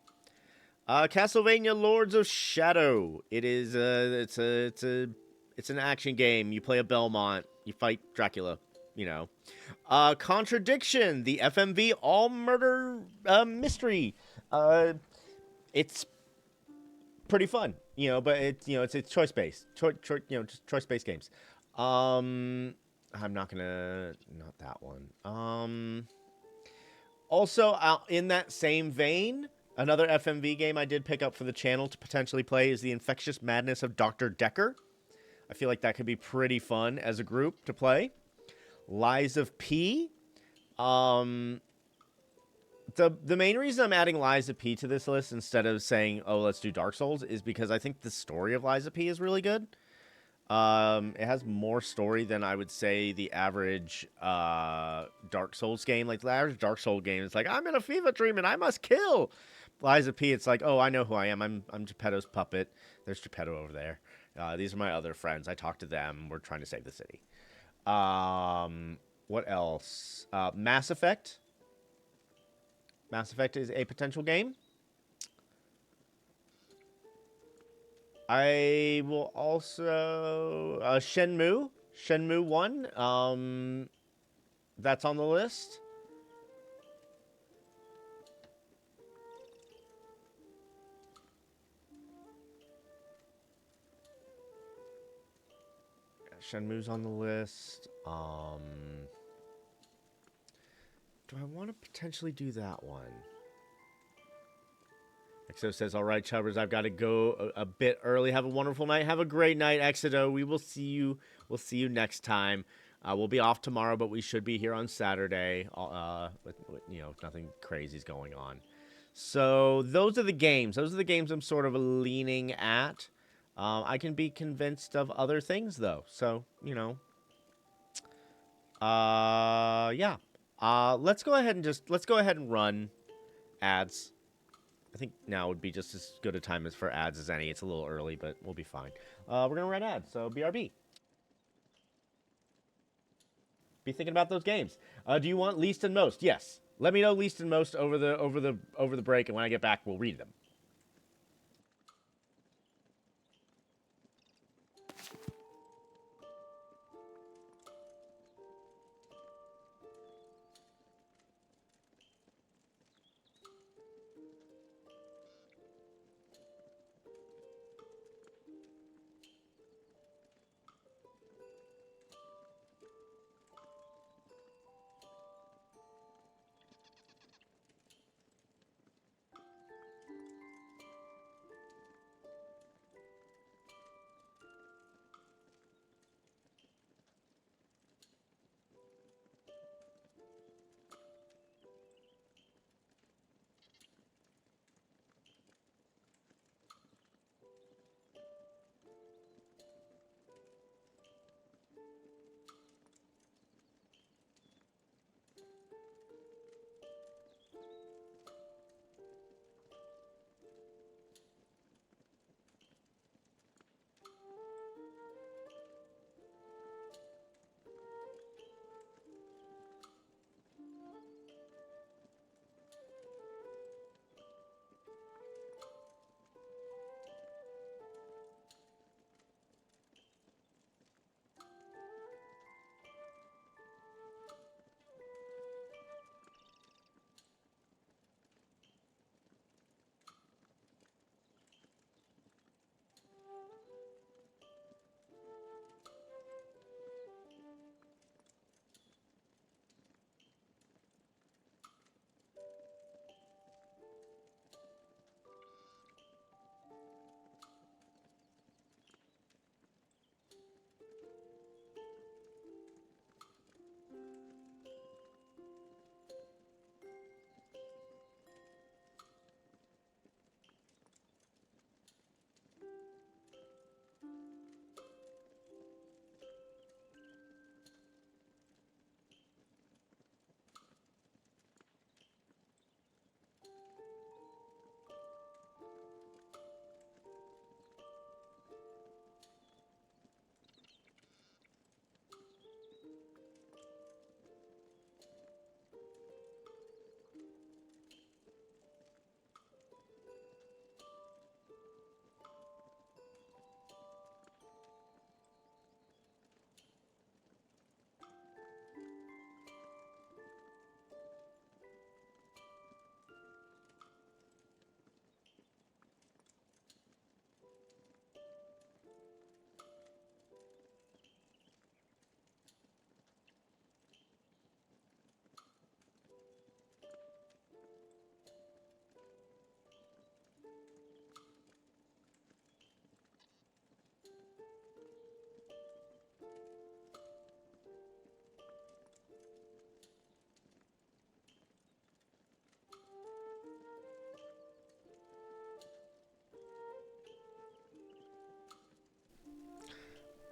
Castlevania Lords of Shadow. It is, it's an action game. You play a Belmont. You fight Dracula, you know. Contradiction, the FMV all-murder mystery. It's pretty fun, you know, but it's choice-based. Just choice-based games. I'm not that one. Also, in that same vein, another FMV game I did pick up for the channel to potentially play is The Infectious Madness of Dr. Decker. I feel like that could be pretty fun as a group to play. Lies of P. The main reason I'm adding Lies of P to this list instead of saying, oh, let's do Dark Souls, is because I think the story of Lies of P is really good. It has more story than I would say the average Dark Souls game. Like, the average Dark Souls game is like, I'm in a fever dream and I must kill. Lies of P, it's like, oh, I know who I am. I'm Geppetto's puppet. There's Geppetto over there. These are my other friends. I talk to them. We're trying to save the city. What else? Mass Effect. Mass Effect is a potential game. I will also... Shenmue. Shenmue 1. That's on the list. Shenmue's on the list. Do I want to potentially do that one? Exo says, all right, Chubbers, I've got to go a bit early. Have a wonderful night. Have a great night, Exito. We will see you. We'll see you next time. We'll be off tomorrow, but we should be here on Saturday. With nothing crazy is going on. So those are the games. Those are the games I'm sort of leaning at. I can be convinced of other things, though. So, yeah. Let's go ahead and run ads. I think now would be just as good a time as for ads as any. It's a little early, but we'll be fine. We're going to run ads, so BRB. Be thinking about those games. Do you want least and most? Yes. Let me know least and most over the break, and when I get back, we'll read them.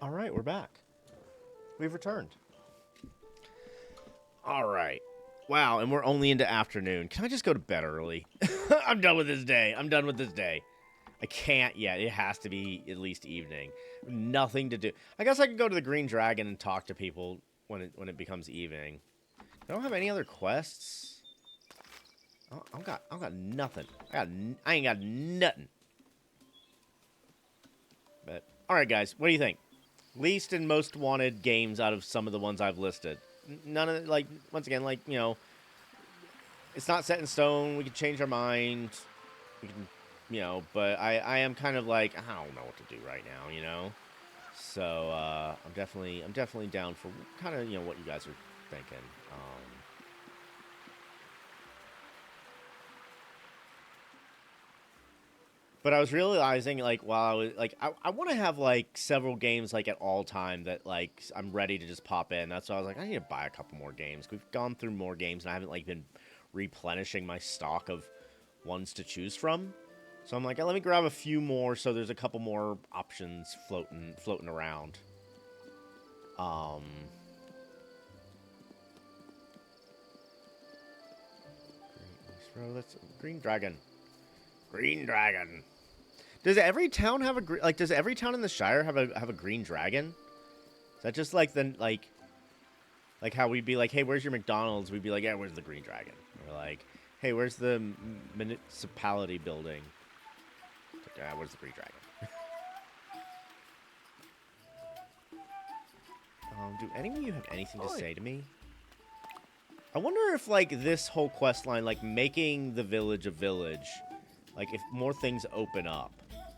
All right, we're back. We've returned. All right. Wow, and we're only into afternoon. Can I just go to bed early? I'm done with this day. I'm done with this day. I can't yet. It has to be at least evening. Nothing to do. I guess I could go to the Green Dragon and talk to people when it becomes evening. I don't have any other quests. I got nothing. I ain't got nothing. But all right, guys, what do you think? Least and most wanted games out of some of the ones I've listed. None of like once again, like, you know, it's not set in stone. We can change our mind. We can, you know, but I am kind of like, I don't know what to do right now, you know. So I'm definitely down for kind of, you know, what you guys are thinking. But I was realizing, like, while I was, like, I want to have, like, several games, like, at all time that, like, I'm ready to just pop in. That's why I was like, I need to buy a couple more games. We've gone through more games, and I haven't, like, been replenishing my stock of ones to choose from. So I'm like, let me grab a few more so there's a couple more options floating around. That's Green Dragon. Green Dragon. Does every town have a does every town in the Shire have a green dragon? Is that just like like how we'd be like, hey, where's your McDonald's? We'd be like, yeah, where's the Green Dragon? Or like, hey, where's the municipality building? It's like, where's the Green Dragon? Do any of you have anything to say to me? I wonder if, like, this whole quest line, like, making the village a village, like, if more things open up.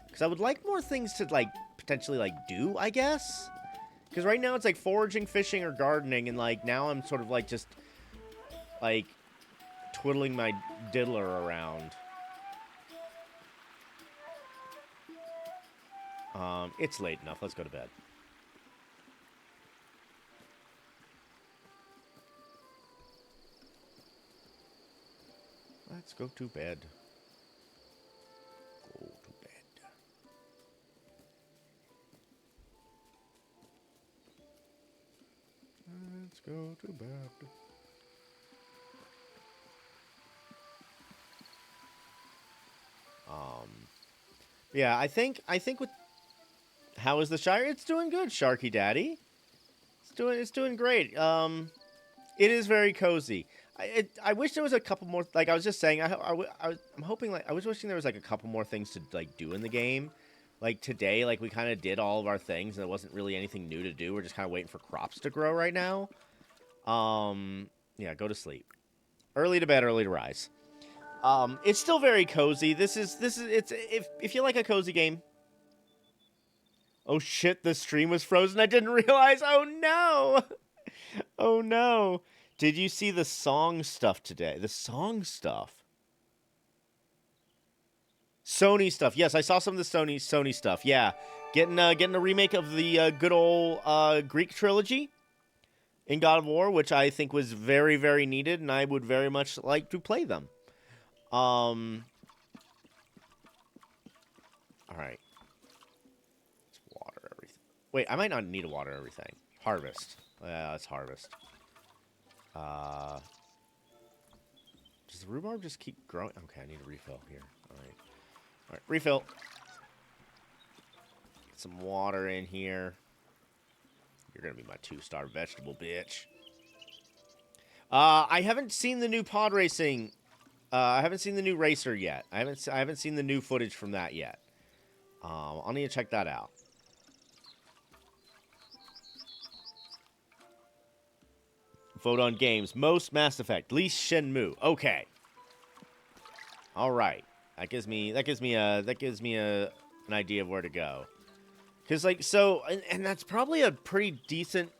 Because I would like more things to, like, potentially, like, do, I guess? Because right now it's, like, foraging, fishing, or gardening, and, like, now I'm sort of, like, just, like, twiddling my diddler around. It's late enough. Let's go to bed. Let's go to bed. Go to bed. Let's go to bed. Yeah, I think with how is the Shire? It's doing good, Sharky Daddy. It's doing great. It is very cozy. I wish there was a couple more. Like I was just saying, I'm hoping, like, I was wishing there was like a couple more things to like do in the game. Like today, like we kind of did all of our things, and there wasn't really anything new to do. We're just kind of waiting for crops to grow right now. Yeah, go to sleep. Early to bed, early to rise. It's still very cozy. It's if you like a cozy game. Oh shit, the stream was frozen. I didn't realize. Oh no. Oh no. Did you see the song stuff today? The song stuff. Sony stuff. Yes, I saw some of the Sony stuff. Yeah. Getting a remake of the good old Greek trilogy in God of War, which I think was very, very needed, and I would very much like to play them. All right. Let's water everything. Wait, I might not need to water everything. Harvest. Yeah, let's harvest. Does the rhubarb just keep growing? Okay, I need a refill here. All right, refill. Get some water in here. You're gonna be my 2-star vegetable, bitch. I haven't seen the new pod racing. I haven't seen the new racer yet. I haven't seen the new footage from that yet. I'll need to check that out. Vote on games. Most Mass Effect. Least Shenmue. Okay. All right. That gives me an idea of where to go. Cause like so, and that's probably a pretty decent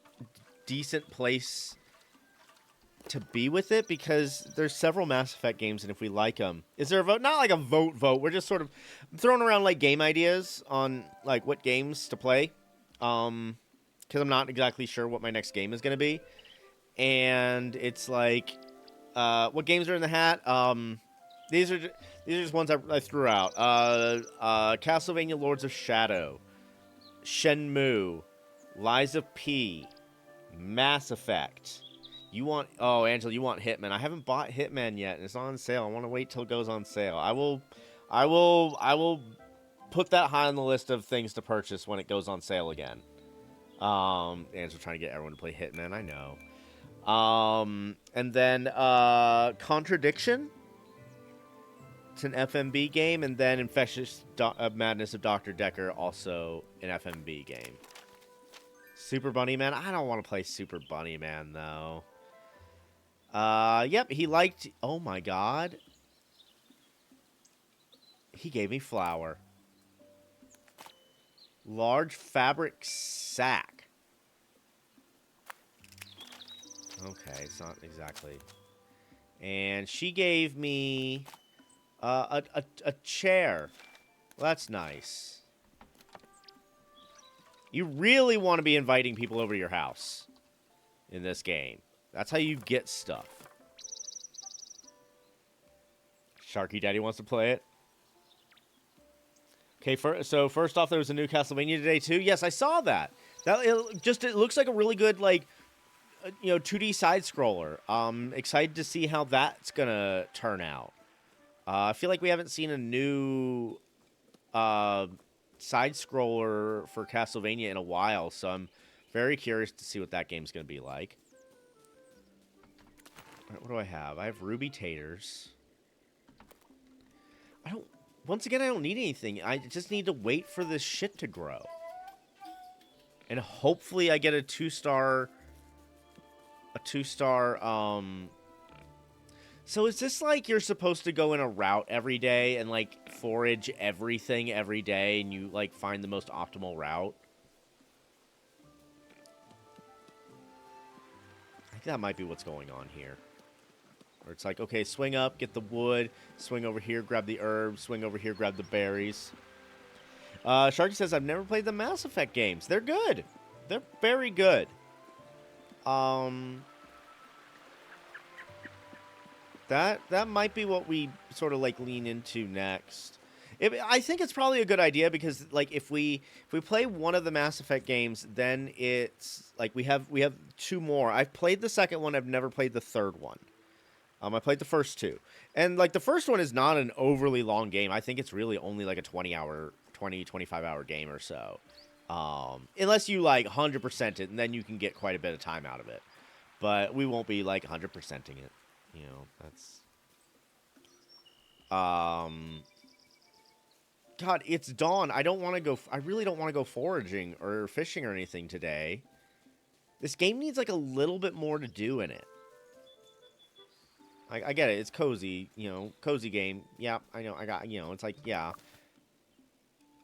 place to be with it, because there's several Mass Effect games, and if we like them, is there a vote? Not like a vote. We're just sort of throwing around like game ideas on like what games to play. Because I'm not exactly sure what my next game is going to be. And it's like, what games are in the hat? These are just ones I threw out. Castlevania Lords of Shadow, Shenmue, Liza P. Mass Effect. You want... Oh, Angela, you want Hitman. I haven't bought Hitman yet, and it's not on sale. I want to wait till it goes on sale. I will put that high on the list of things to purchase when it goes on sale again. Angela trying to get everyone to play Hitman. I know. And then Contradiction. It's an FMB game, and then Infectious Madness of Dr. Decker, also an FMB game. Super Bunny Man. I don't want to play Super Bunny Man, though. Yep, he liked... Oh, my God. He gave me flour. Large fabric sack. Okay, it's not exactly... And she gave me... a chair. Well, that's nice. You really want to be inviting people over to your house in this game. That's how you get stuff. Sharky Daddy wants to play it. Okay, so first off, there was a new Castlevania today, too. Yes, I saw that. It looks like a really good, like, 2D side-scroller. Excited to see how that's going to turn out. I feel like we haven't seen a new side-scroller for Castlevania in a while, so I'm very curious to see what that game's going to be like. All right, what do I have? I have Ruby Taters. Once again, I don't need anything. I just need to wait for this shit to grow. And hopefully I get a two-star... So is this like you're supposed to go in a route every day and, like, forage everything every day and you, like, find the most optimal route? I think that might be what's going on here. Where it's like, okay, swing up, get the wood, swing over here, grab the herbs, swing over here, grab the berries. Sharky says, I've never played the Mass Effect games. They're good. They're very good. That might be what we sort of, like, lean into next. I think it's probably a good idea because, like, if we play one of the Mass Effect games, then it's like we have two more. I've played the second one. I've never played the third one. I played the first two, and, like, the first one is not an overly long game. I think it's really only like a 25-hour game or so, unless you, like, 100% it, and then you can get quite a bit of time out of it. But we won't be, like, 100%ing it. You know, that's... God, it's dawn. I don't want to go... I really don't want to go foraging or fishing or anything today. This game needs, like, a little bit more to do in it. I get it. It's cozy. You know, cozy game. Yeah, I know. I got... You know, it's like, yeah.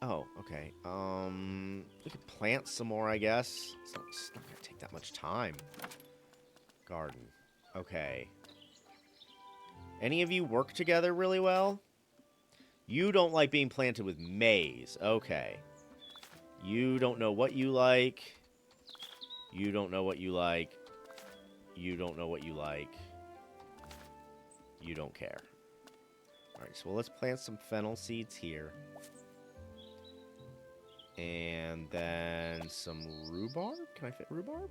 Oh, okay. We could plant some more, I guess. It's not going to take that much time. Garden. Okay. Any of you work together really well? You don't like being planted with maize. Okay. You don't know what you like. You don't know what you like. You don't know what you like. You don't care. Alright, so let's plant some fennel seeds here. And then some rhubarb? Can I fit rhubarb?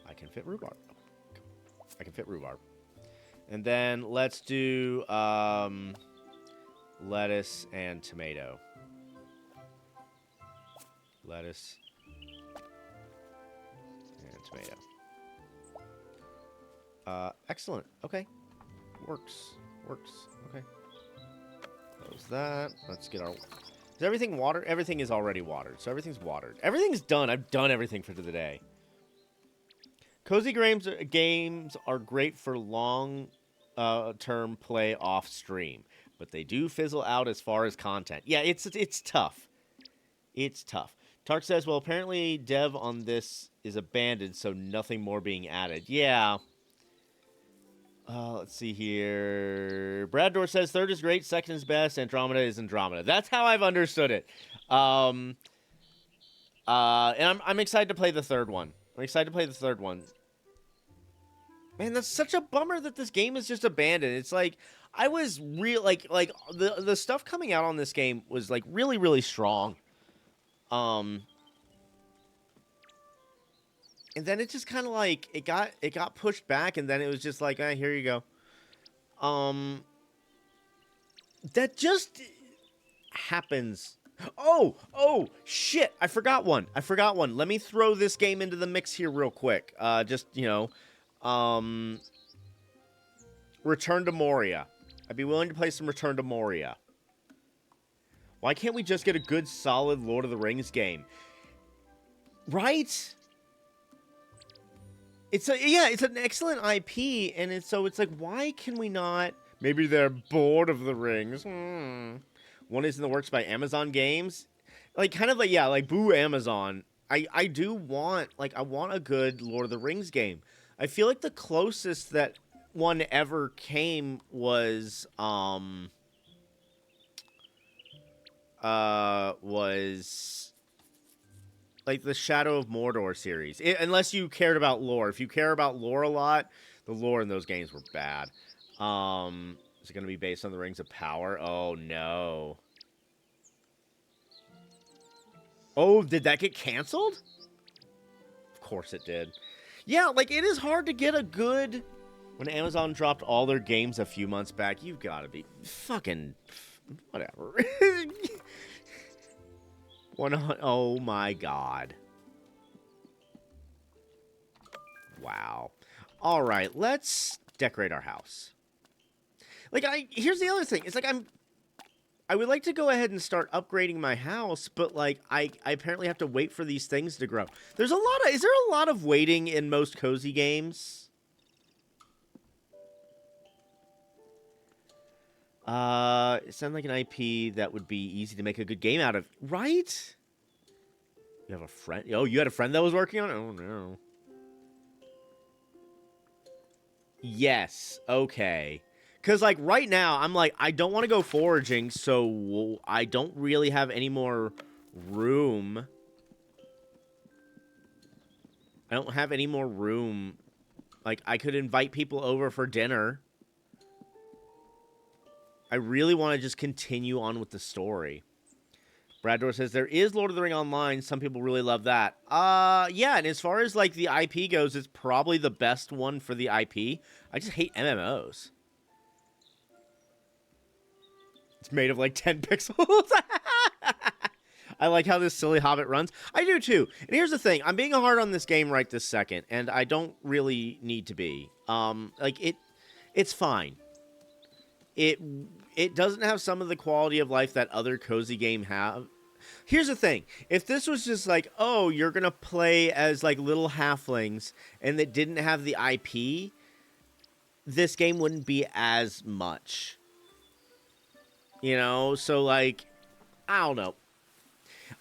I can fit rhubarb. I can fit rhubarb. And then let's do lettuce and tomato. Lettuce and tomato. Excellent. Okay. Works. Okay. Close that. Let's get our... Is everything watered? Everything is already watered, so everything's watered. Everything's done. I've done everything for today. Cozy games are great for long-term play off-stream, but they do fizzle out as far as content. Yeah, it's tough. It's tough. Tark says, well, apparently dev on this is abandoned, so nothing more being added. Yeah. Let's see here. Braddor says, third is great, second is best, Andromeda is Andromeda. That's how I've understood it. And I'm excited to play the third one. Man, that's such a bummer that this game is just abandoned. It's like, I was like the stuff coming out on this game was, like, really, really strong. And then it just kind of like it got pushed back, and then it was just like, here you go. That just happens. Oh, shit! I forgot one. Let me throw this game into the mix here real quick. Just Return to Moria. I'd be willing to play some Return to Moria. Why can't we just get a good, solid Lord of the Rings game? Right? It's an excellent IP, and it's like, why can we not? Maybe they're bored of the rings. One is in the works by Amazon Games, like kind of like like boo Amazon. I do want I want a good Lord of the Rings game. I feel like the closest that one ever came was like the Shadow of Mordor series. Unless you cared about lore. If you care about lore a lot, the lore in those games were bad. Is it going to be based on the Rings of Power? Oh, no. Oh, did that get canceled? Of course it did. Yeah, like, it is hard to get a good... When Amazon dropped all their games a few months back, you've got to be fucking... Whatever. Oh my god. Wow. Alright, let's decorate our house. Like, here's the other thing. It's like, I would like to go ahead and start upgrading my house, but, like, I apparently have to wait for these things to grow. Is there a lot of waiting in most cozy games? It sounds like an IP that would be easy to make a good game out of, right? You have a friend? Oh, you had a friend that was working on it? Oh, no. Yes, okay. Because, like, right now, I'm like, I don't want to go foraging, so I don't really have any more room. I don't have any more room. Like, I could invite people over for dinner. I really want to just continue on with the story. Brad Dorr says, there is Lord of the Ring Online. Some people really love that. Yeah, and as far as, like, the IP goes, it's probably the best one for the IP. I just hate MMOs. It's made of, like, 10 pixels. I like how this silly hobbit runs. I do, too. And here's the thing. I'm being hard on this game right this second, and I don't really need to be. Like, it's fine. It doesn't have some of the quality of life that other cozy games have. Here's the thing. If this was just like, oh, you're going to play as, like, little halflings, and it didn't have the IP, this game wouldn't be as much. You know? So, like, I don't know.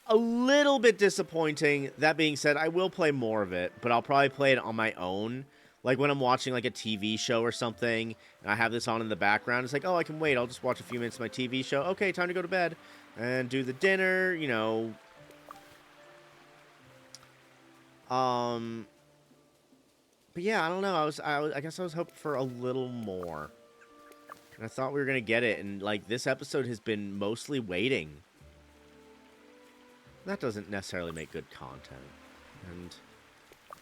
A little bit disappointing. That being said, I will play more of it, but I'll probably play it on my own. Like, when I'm watching, like, a TV show or something, and I have this on in the background, it's like, oh, I can wait. I'll just watch a few minutes of my TV show. Okay, time to go to bed. And do the dinner, you know. But yeah, I don't know. I guess I was hoping for a little more. And I thought we were going to get it, and, like, this episode has been mostly waiting. That doesn't necessarily make good content. And,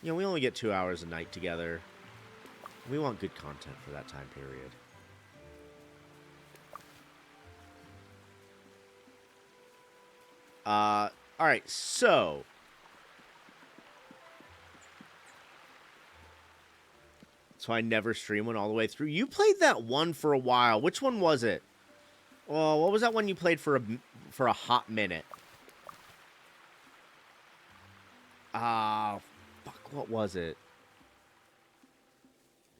you know, we only get 2 hours a night together. We want good content for that time period. Alright, so. So I never stream one all the way through. You played that one for a while. Which one was it? Well, what was that one you played for a hot minute? Fuck, what was it?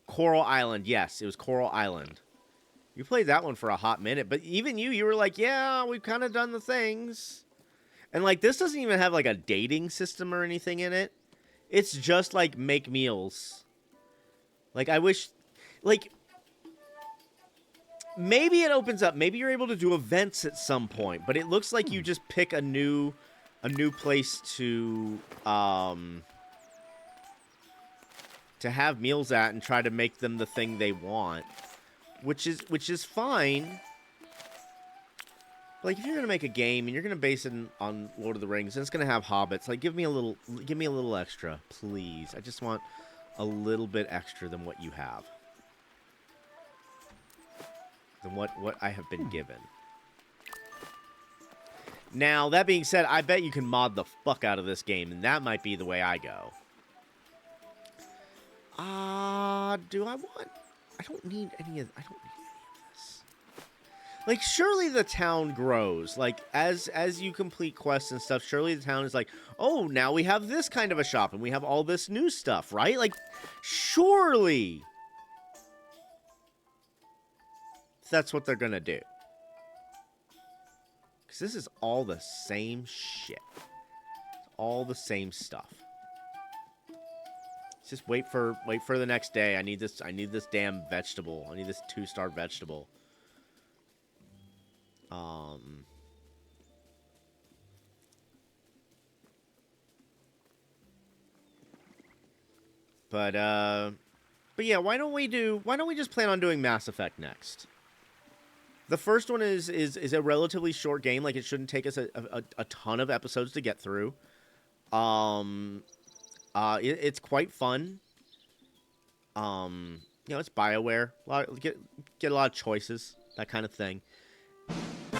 Coral Island, yes, it was Coral Island. You played that one for a hot minute, but even you were like, yeah, we've kind of done the things. And, like, this doesn't even have, like, a dating system or anything in it. It's just, like, make meals. Like, I wish, like, maybe it opens up. Maybe you're able to do events at some point, but it looks like you just pick a new place to have meals at and try to make them the thing they want, which is fine. Like, if you're gonna make a game and you're gonna base it on Lord of the Rings, and it's gonna have hobbits, like, give me a little extra, please. I just want a little bit extra than what you have, than what I have been given. Now, that being said, I bet you can mod the fuck out of this game, and that might be the way I go. Do I want... I don't need any of this. Like, surely the town grows. Like, as you complete quests and stuff, surely the town is like, oh, now we have this kind of a shop, and we have all this new stuff, right? Like, surely that's what they're gonna do. Because this is all the same shit. It's all the same stuff. Just wait for the next day. I need this damn vegetable. I need this 2-star vegetable. But yeah, why don't we just plan on doing Mass Effect next? The first one is a relatively short game. Like, it shouldn't take us a ton of episodes to get through. It's quite fun. You know, it's BioWare. Get a lot of choices, that kind of thing.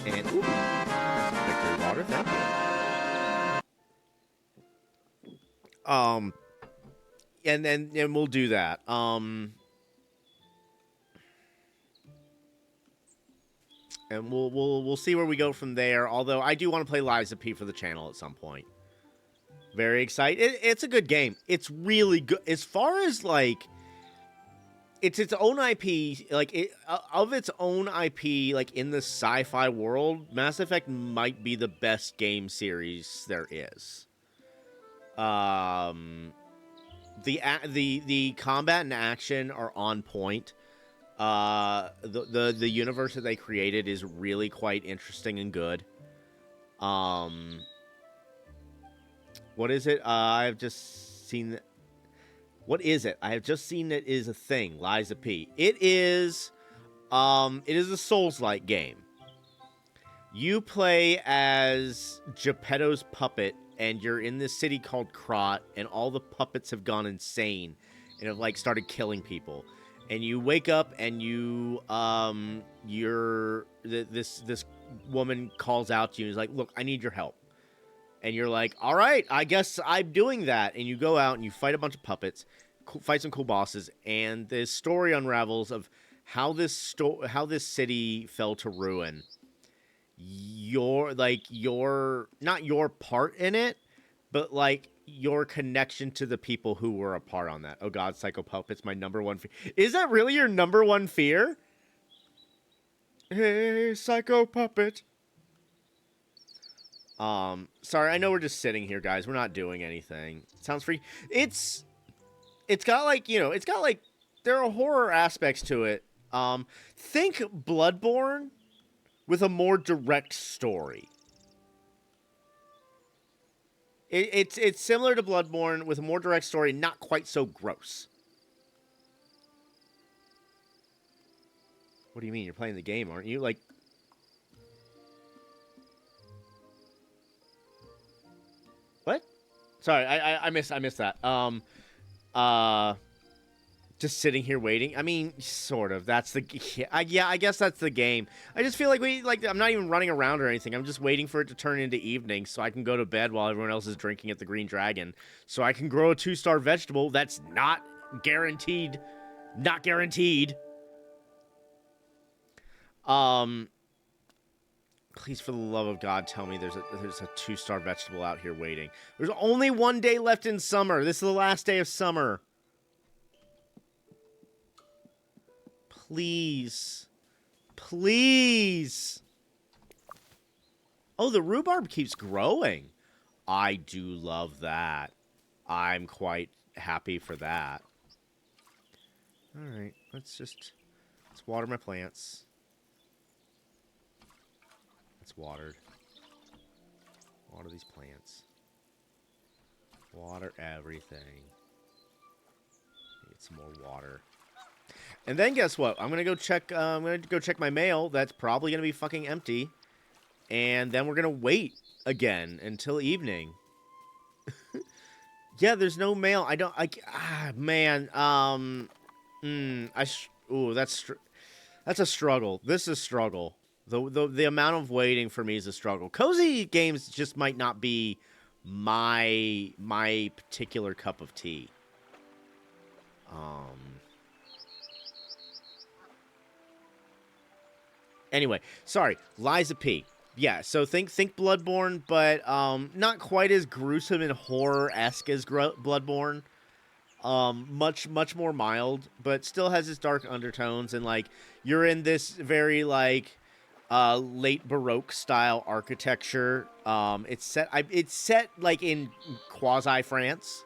And ooh, victory water, thank you. And we'll do that. And we'll see where we go from there. Although I do want to play Lies of P for the channel at some point. Very excited. It's a good game. It's really good. As far as, like, it's its own IP, like, of its own IP, like, in the sci-fi world, Mass Effect might be the best game series there is. The combat and action are on point. The universe that they created is really quite interesting and good. What is it? I've just seen... What is it? I have just seen it is a thing. Lies of P. It is a Souls-like game. You play as Geppetto's puppet, and you're in this city called Krot, and all the puppets have gone insane and have, like, started killing people. And you wake up, and this woman calls out to you and is like, look, I need your help. And you're like, all right, I guess I'm doing that. And you go out and you fight a bunch of puppets, fight some cool bosses, and the story unravels of how this city fell to ruin. Not your part in it, but, like, your connection to the people who were a part on that. Oh God, Psycho Puppet's my number one fear. Is that really your number one fear? Hey, Psycho Puppet. Sorry, I know we're just sitting here, guys. We're not doing anything. It sounds free. It's got, like, you know, there are horror aspects to it. Think Bloodborne with a more direct story. It's similar to Bloodborne with a more direct story, not quite so gross. What do you mean? You're playing the game, aren't you? Like... What? Sorry, I missed that. Just sitting here waiting. I mean, sort of. That's the... Yeah, I guess that's the game. I just feel like I'm not even running around or anything. I'm just waiting for it to turn into evening so I can go to bed while everyone else is drinking at the Green Dragon. So I can grow a 2-star vegetable that's not guaranteed. Not guaranteed. Please, for the love of God, tell me there's a 2-star vegetable out here waiting. There's only one day left in summer. This is the last day of summer. Please. Please. Oh, the rhubarb keeps growing. I do love that. I'm quite happy for that. All right, let's water my plants. It's watered. Water these plants. Water everything. Get some more water. And then guess what? I'm gonna go check my mail. That's probably gonna be fucking empty. and then we're gonna wait again until evening. Yeah, there's no mail. Man. Ooh, that's a struggle. This is a struggle. The amount of waiting for me is a struggle. Cozy games just might not be my particular cup of tea. Anyway, sorry, Liza P. Yeah, so think Bloodborne, but not quite as gruesome and horror-esque as Bloodborne. Much more mild, but still has its dark undertones, and like you're in this very like late Baroque style architecture. It's set like in quasi France.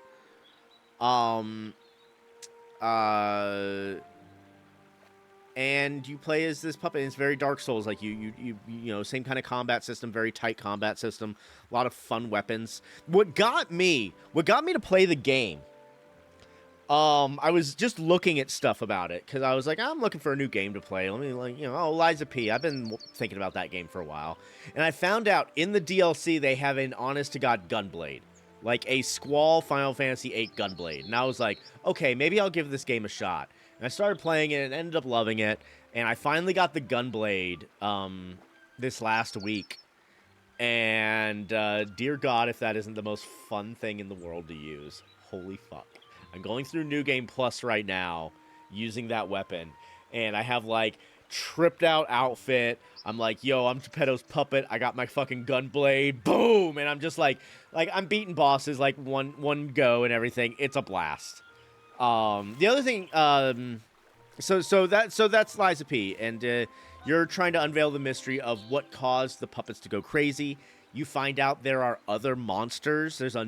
And you play as this puppet. And it's very Dark Souls, like you know, same kind of combat system, very tight combat system, a lot of fun weapons. What got me to play the game. I was just looking at stuff about it because I was like, I'm looking for a new game to play. Let me Liza P. I've been thinking about that game for a while, and I found out in the DLC they have an honest to god Gunblade, like a Squall Final Fantasy VIII Gunblade, and I was like, okay, maybe I'll give this game a shot. And I started playing it and ended up loving it. And I finally got the Gunblade this last week. And dear God, if that isn't the most fun thing in the world to use. Holy fuck. I'm going through New Game Plus right now using that weapon. And I have like tripped out outfit. I'm like, yo, I'm Geppetto's puppet. I got my fucking Gunblade. Boom! And I'm just like I'm beating bosses like one go and everything. It's a blast. The other thing, so that's Liza P, and you're trying to unveil the mystery of what caused the puppets to go crazy. You find out there are other monsters. There's a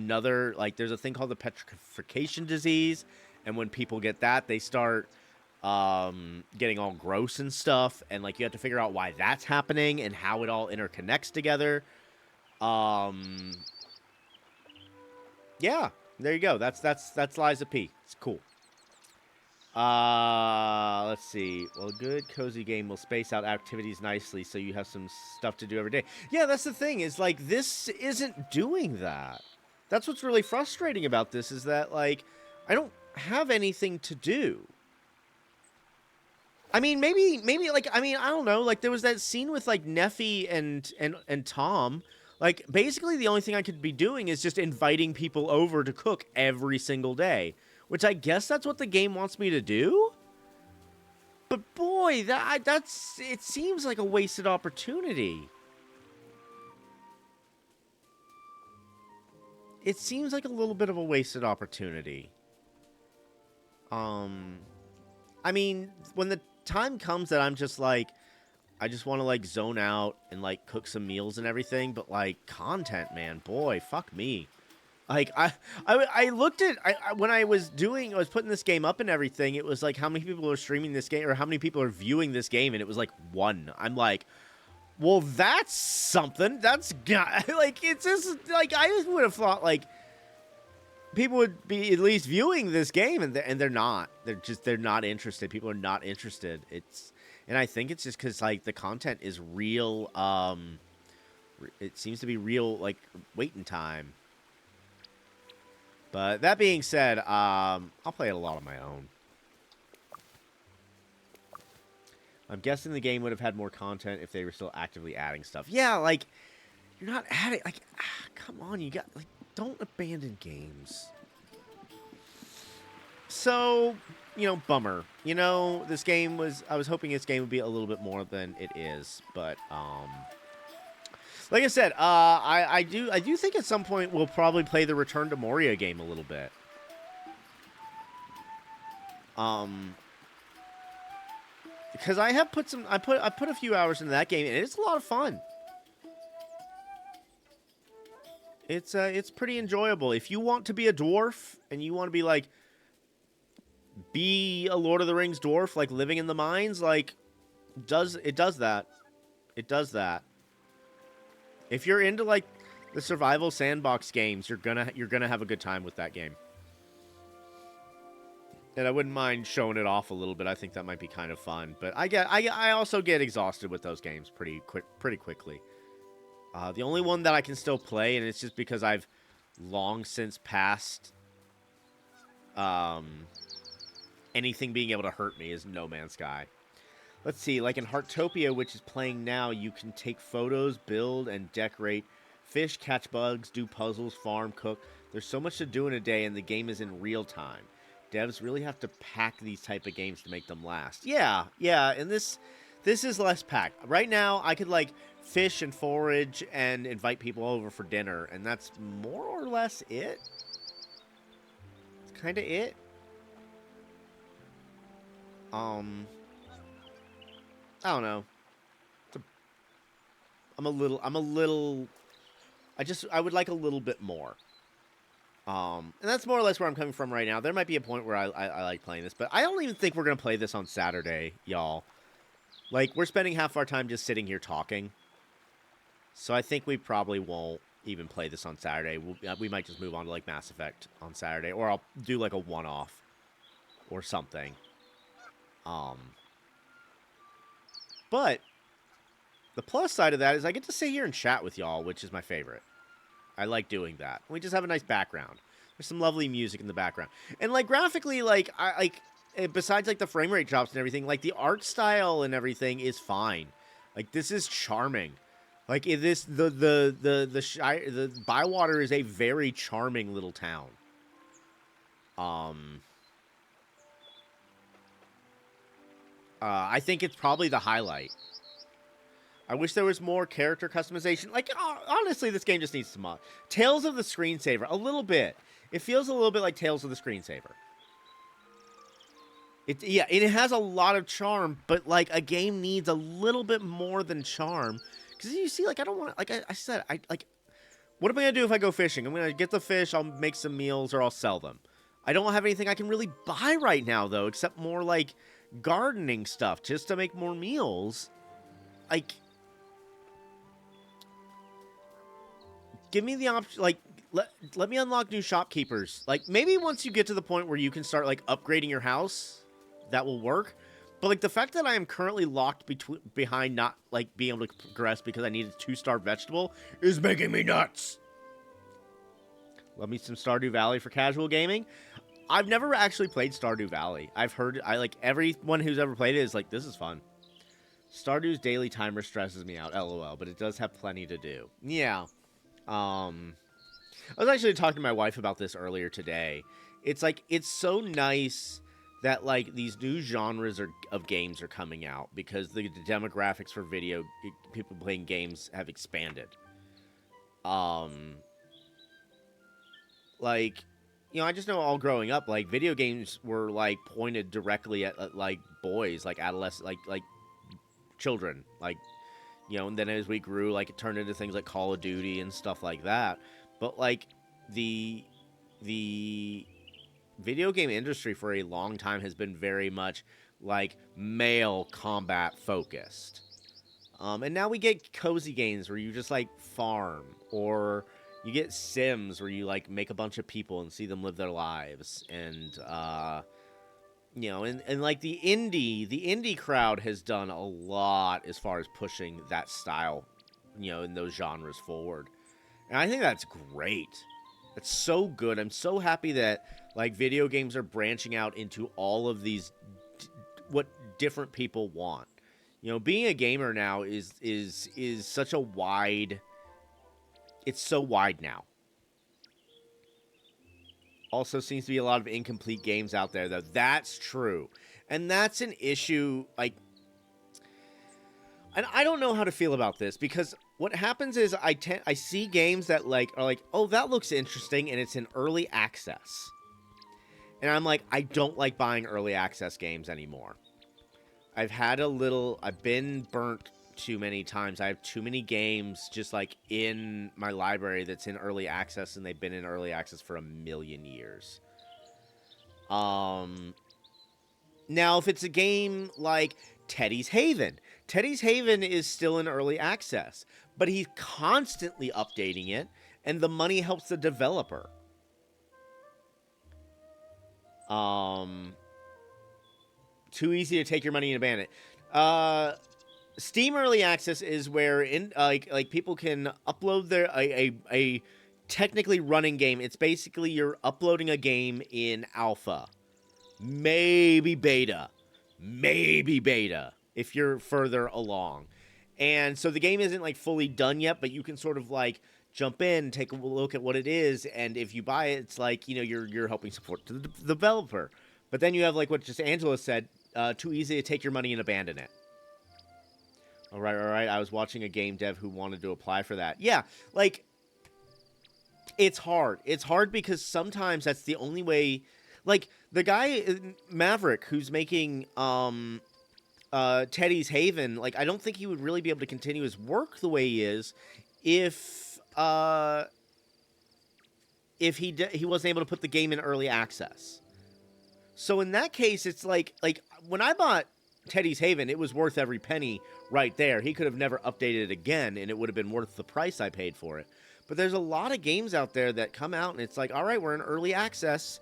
thing called the petrification disease, and when people get that, they start getting all gross and stuff, and like you have to figure out why that's happening and how it all interconnects together. Yeah. There you go. That's Liza P. It's cool. Let's see. Well, a good cozy game will space out activities nicely so you have some stuff to do every day. Yeah, that's the thing, is like this isn't doing that. That's what's really frustrating about this, is that like I don't have anything to do. I mean, maybe like, I mean, I don't know, like there was that scene with like Neffy and Tom. Like, basically the only thing I could be doing is just inviting people over to cook every single day. Which I guess that's what the game wants me to do? But boy, it seems like a wasted opportunity. It seems like a little bit of a wasted opportunity. I mean, when the time comes that I'm just like, I just want to, like, zone out and, like, cook some meals and everything. But, like, content, man. Boy, fuck me. Like, I looked at... when I was putting this game up and everything, it was, like, how many people are streaming this game, or how many people are viewing this game, and it was, like, 1. I'm like, well, that's something. That's... Like, it's just... Like, I just would have thought, like, people would be at least viewing this game, and they're not. They're not interested. People are not interested. And I think it's just because, like, the content is real, it seems to be real, like, waiting time. But that being said, I'll play it a lot on my own. I'm guessing the game would have had more content if they were still actively adding stuff. Yeah, like, you're not adding, like, come on, you got, like, don't abandon games. So... You know, bummer. You know, this game was... I was hoping this game would be a little bit more than it is, but, like I said, I do think at some point we'll probably play the Return to Moria game a little bit. Because I have put some... I put a few hours into that game, and it's a lot of fun. It's pretty enjoyable. If you want to be a dwarf, and you want to be, like... be a Lord of the Rings dwarf, like living in the mines, like it does that. It does that. If you're into like the survival sandbox games, you're gonna have a good time with that game. And I wouldn't mind showing it off a little bit. I think that might be kind of fun. But I also get exhausted with those games pretty quickly. The only one that I can still play, and it's just because I've long since passed anything being able to hurt me, is No Man's Sky. Let's see, like in Heartopia, which is playing now, you can take photos, build, and decorate, fish, catch bugs, do puzzles, farm, cook. There's so much to do in a day, and the game is in real time. Devs really have to pack these type of games to make them last. Yeah, and this is less packed. Right now, I could, like, fish and forage and invite people over for dinner, and that's more or less it. It's kind of it. I don't know. I would like a little bit more. And that's more or less where I'm coming from right now. There might be a point where I like playing this, but I don't even think we're going to play this on Saturday, y'all. Like, we're spending half our time just sitting here talking. So I think we probably won't even play this on Saturday. We might just move on to, like, Mass Effect on Saturday, or I'll do, like, a one-off or something. But the plus side of that is I get to sit here and chat with y'all, which is my favorite. I like doing that. We just have a nice background. There's some lovely music in the background. And, like, graphically, like, besides, like, the frame rate drops and everything, like, the art style and everything is fine. Like, this is charming. Like, the Shire, the Bywater is a very charming little town. I think it's probably the highlight. I wish there was more character customization. Like, honestly, this game just needs some mod. Tales of the Screensaver, a little bit. It feels a little bit like Tales of the Screensaver. It has a lot of charm, but, like, a game needs a little bit more than charm. Because you see, like, I don't want to, like I said, what am I going to do if I go fishing? I'm going to get the fish, I'll make some meals, or I'll sell them. I don't have anything I can really buy right now, though, except more, like, gardening stuff, just to make more meals. Like, give me the option, like, let me unlock new shopkeepers. Like, maybe once you get to the point where you can start, like, upgrading your house, that will work. But, like, the fact that I am currently locked behind not, like, being able to progress because I need a 2-star vegetable is making me nuts. Love me some Stardew Valley for casual gaming. I've never actually played Stardew Valley. I've heard, everyone who's ever played it is like, this is fun. Stardew's daily timer stresses me out, lol, but it does have plenty to do. Yeah. I was actually talking to my wife about this earlier today. It's like, it's so nice that, like, these new genres of games are coming out because the demographics for people playing games have expanded. Like, you know, I just know all growing up, like, video games were, like, pointed directly at like, boys, like, adolescent, like, children, like, you know, and then as we grew, like, it turned into things like Call of Duty and stuff like that. But, like, the video game industry for a long time has been very much, like, male combat focused. And now we get cozy games where you just, like, farm, or you get Sims where you, like, make a bunch of people and see them live their lives. And, you know, and like, the indie crowd has done a lot as far as pushing that style, you know, in those genres forward. And I think that's great. It's so good. I'm so happy that, like, video games are branching out into all of these, what different people want. You know, being a gamer now is such a wide, it's so wide now. Also seems to be a lot of incomplete games out there, though. That's true. And that's an issue, like, and I don't know how to feel about this, because what happens is I see games that, like, are like, oh, that looks interesting, and it's in early access. And I'm like, I don't like buying early access games anymore. I've been burnt too many times. I have too many games just, like, in my library that's in early access, and they've been in early access for a million years. Now, if it's a game like Teddy's Haven is still in early access, but he's constantly updating it, and the money helps the developer. Too easy to take your money and abandon it. Steam Early Access is where like people can upload their a technically running game. It's basically you're uploading a game in alpha, maybe beta, if you're further along. And so the game isn't like fully done yet, but you can sort of like jump in, take a look at what it is, and if you buy it, it's like, you know, you're helping support the developer. But then you have like what just Angela said, too easy to take your money and abandon it. All right. I was watching a game dev who wanted to apply for that. Yeah, like, it's hard. It's hard because sometimes that's the only way. Like, the guy, Maverick, who's making Teddy's Haven, like, I don't think he would really be able to continue his work the way he is if he wasn't able to put the game in early access. So in that case, it's like when I bought Teddy's Haven, it was worth every penny right there. He could have never updated it again, and it would have been worth the price I paid for it. But there's a lot of games out there that come out, and it's like, all right, we're in early access,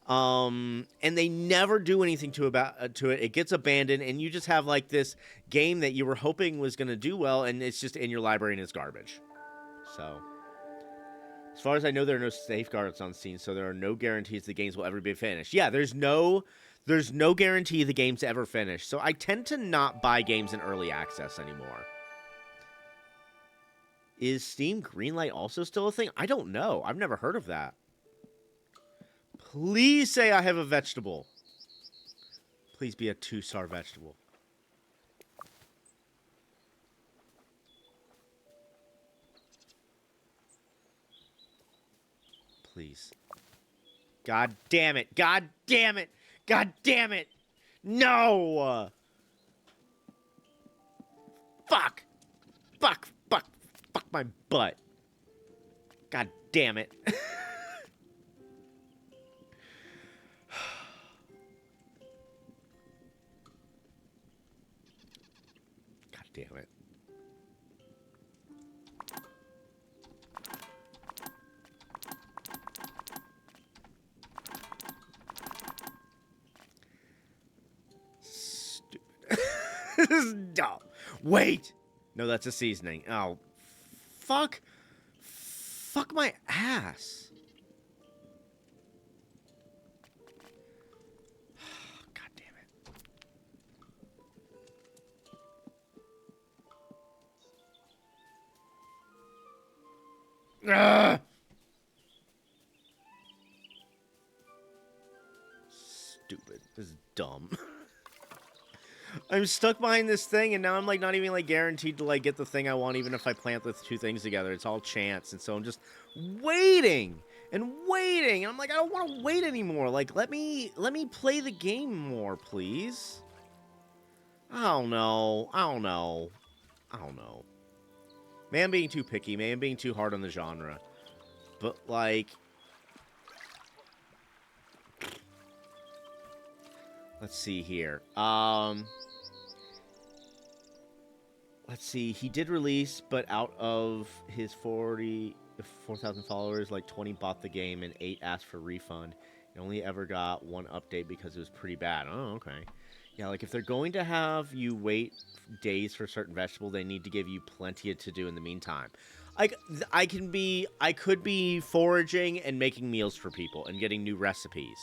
and they never do anything to it. It gets abandoned, and you just have like this game that you were hoping was going to do well, and it's just in your library and it's garbage. So, as far as I know, there are no safeguards on Steam, so there are no guarantees the games will ever be finished. Yeah, there's no guarantee the game's ever finished. So I tend to not buy games in early access anymore. Is Steam Greenlight also still a thing? I don't know. I've never heard of that. Please say I have a vegetable. Please be a 2-star vegetable. Please. God damn it. God damn it. God damn it. No. Fuck. Fuck my butt. God damn it. God damn it. Stupid. This is dumb. Wait. No, that's a seasoning. Oh. Fuck my ass. God damn it. Ugh. Stupid. This is dumb. I'm stuck behind this thing, and now I'm, like, not even, like, guaranteed to, like, get the thing I want, even if I plant the two things together. It's all chance, and so I'm just waiting, and I'm like, I don't want to wait anymore. Like, let me play the game more, please. I don't know. Maybe I'm being too picky. Maybe I'm being too hard on the genre. But, like... Let's see here. Let's see. He did release, but out of his 4,000 followers, like 20 bought the game and 8 asked for refund. He only ever got one update because it was pretty bad. Oh, okay. Yeah, like if they're going to have you wait days for a certain vegetable, they need to give you plenty to do in the meantime. Like I could be foraging and making meals for people and getting new recipes.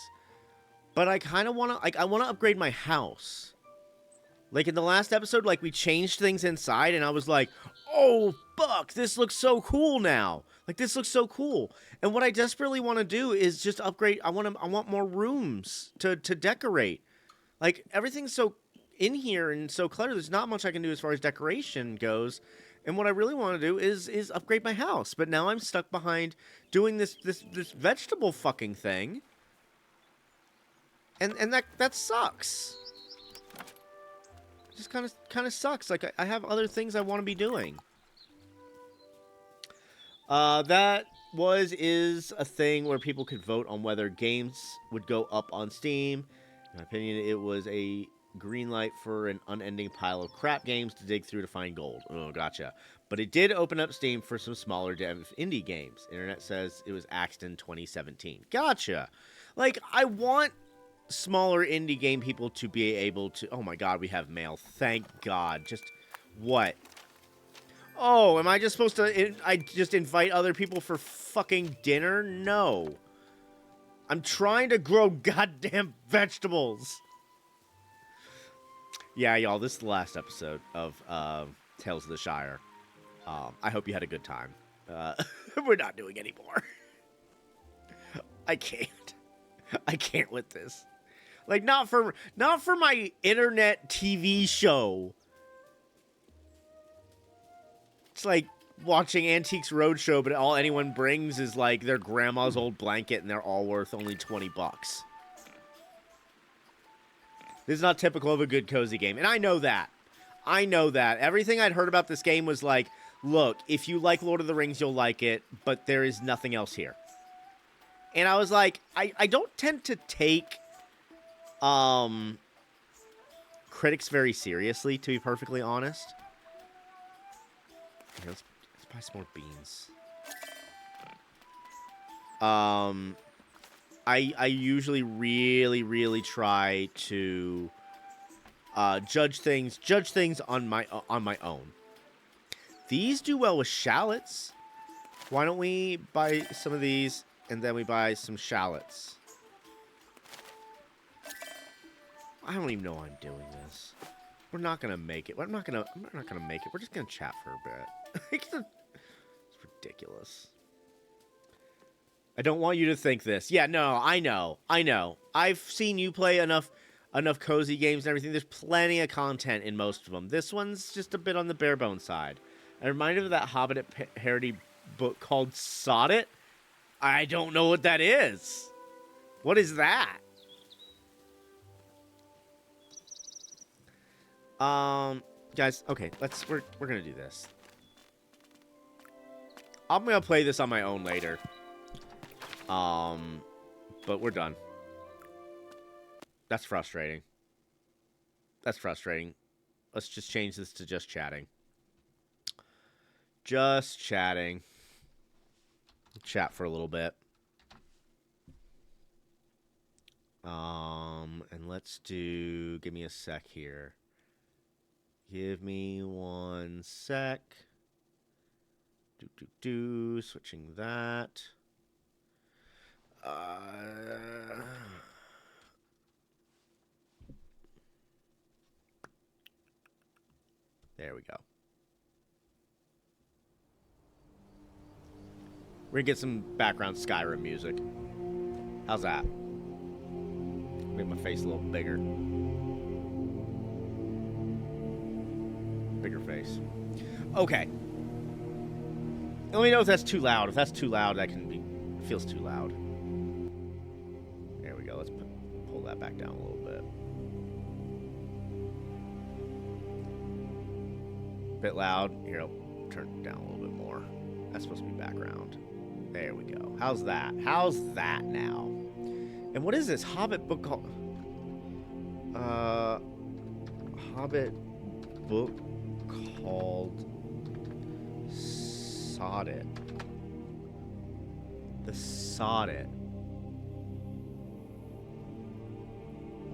But I kind of want to, like, I want to upgrade my house. Like, in the last episode, like, we changed things inside, and I was like, oh, fuck, this looks so cool now. Like, this looks so cool. And what I desperately want to do is just upgrade. I want more rooms to decorate. Like, everything's so in here and so cluttered. There's not much I can do as far as decoration goes. And what I really want to do is upgrade my house. But now I'm stuck behind doing this vegetable fucking thing. And that sucks. It just kind of sucks. Like I have other things I want to be doing. That is a thing where people could vote on whether games would go up on Steam. In my opinion, it was a green light for an unending pile of crap games to dig through to find gold. Oh, gotcha. But it did open up Steam for some smaller dev indie games. Internet says it was axed in 2017. Gotcha. Like, I want smaller indie game people to be able to... Oh my god, we have mail. Thank god. Just What? Oh, am I just supposed to... I just invite other people for fucking dinner? No. I'm trying to grow goddamn vegetables. Yeah, y'all, this is the last episode of Tales of the Shire. I hope you had a good time. We're not doing any more. I can't. I can't with this. Like, not for my internet TV show. It's like watching Antiques Roadshow, but all anyone brings is like their grandma's old blanket, and they're all worth only $20. This is not typical of a good cozy game, and I know that. I know that. Everything I'd heard about this game was like, look, if you like Lord of the Rings, you'll like it, but there is nothing else here. And I was like, I don't tend to take critics very seriously, to be perfectly honest. Okay, let's buy some more beans. I usually really try to judge things on my own. These do well with shallots. Why don't we buy some of these and then we buy some shallots? I don't even know why I'm doing this. We're not gonna make it. I'm not gonna make it. We're just gonna chat for a bit. It's ridiculous. I don't want you to think this. Yeah, no, I know. I've seen you play enough cozy games and everything. There's plenty of content in most of them. This one's just a bit on the bare bones side. I'm reminded of that Hobbit parody book called Sod It. I don't know what that is. What is that? Guys, okay, we're gonna do this. I'm gonna play this on my own later. But we're done. That's frustrating. That's frustrating. Let's just change this to just chatting. Just chatting. Chat for a little bit. And let's do... Give me a sec here. Give me 1 sec. Switching that. There we go. We're gonna get some background Skyrim music. How's that? Make my face a little bigger. Bigger face. Okay. Let me know if that's too loud. If that's too loud, that can be... It feels too loud. There we go. Let's pull that back down a little bit. Bit loud. Here, I'll turn it down a little bit more. That's supposed to be background. There we go. How's that? How's that now? And what is this Hobbit book called? Hobbit book called Sod It. The Sod It.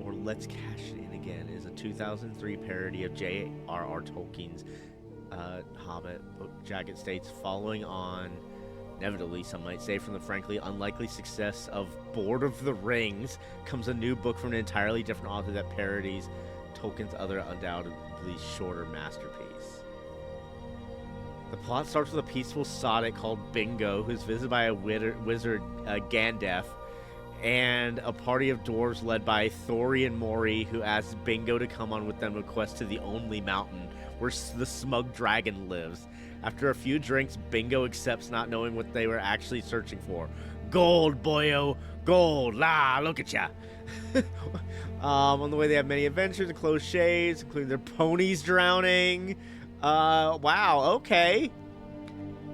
Or Let's Cash It In Again is a 2003 parody of J.R.R. Tolkien's Hobbit book Jagged States, following on, inevitably some might say, from the frankly unlikely success of Lord of the Rings comes a new book from an entirely different author that parodies Tolkien's other undoubtedly shorter masterpiece. The plot starts with a peaceful sod called Bingo, who's visited by a wizard, Gandalf, and a party of dwarves led by Thori and Mori, who asks Bingo to come on with them on a quest to the only mountain where the smug dragon lives. After a few drinks, Bingo accepts, not knowing what they were actually searching for. Gold, boyo, gold, la, look at ya. On the way, they have many adventures and close shaves, including their ponies drowning. Wow, okay.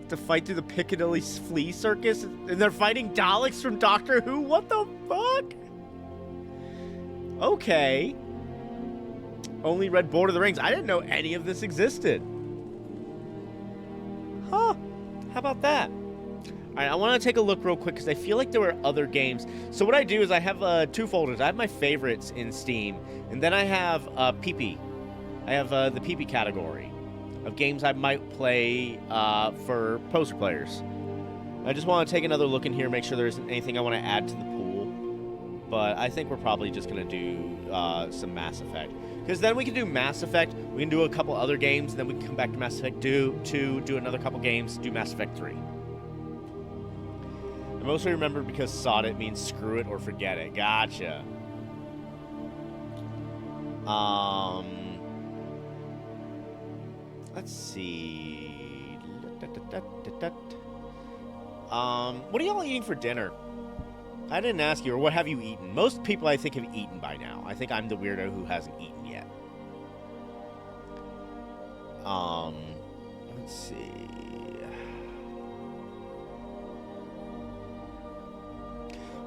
To fight through the Piccadilly flea circus, and they're fighting Daleks from Doctor Who? What the fuck? Okay. Only read Lord of the Rings. I didn't know any of this existed. Huh. How about that? Alright, I want to take a look real quick because I feel like there were other games. So what I do is I have 2 folders. I have my favorites in Steam, and then I have PP. I have the PP category. of games I might play for poster players. I just want to take another look in here, make sure there isn't anything I want to add to the pool. But I think we're probably just going to do some Mass Effect. Because then we can do Mass Effect, we can do a couple other games, and then we can come back to Mass Effect 2, do another couple games, do Mass Effect 3. I mostly remember because sod it means screw it or forget it. Gotcha. Let's see. What are y'all eating for dinner? I didn't ask you, or what have you eaten? Most people, I think, have eaten by now. I think I'm the weirdo who hasn't eaten yet. Let's see.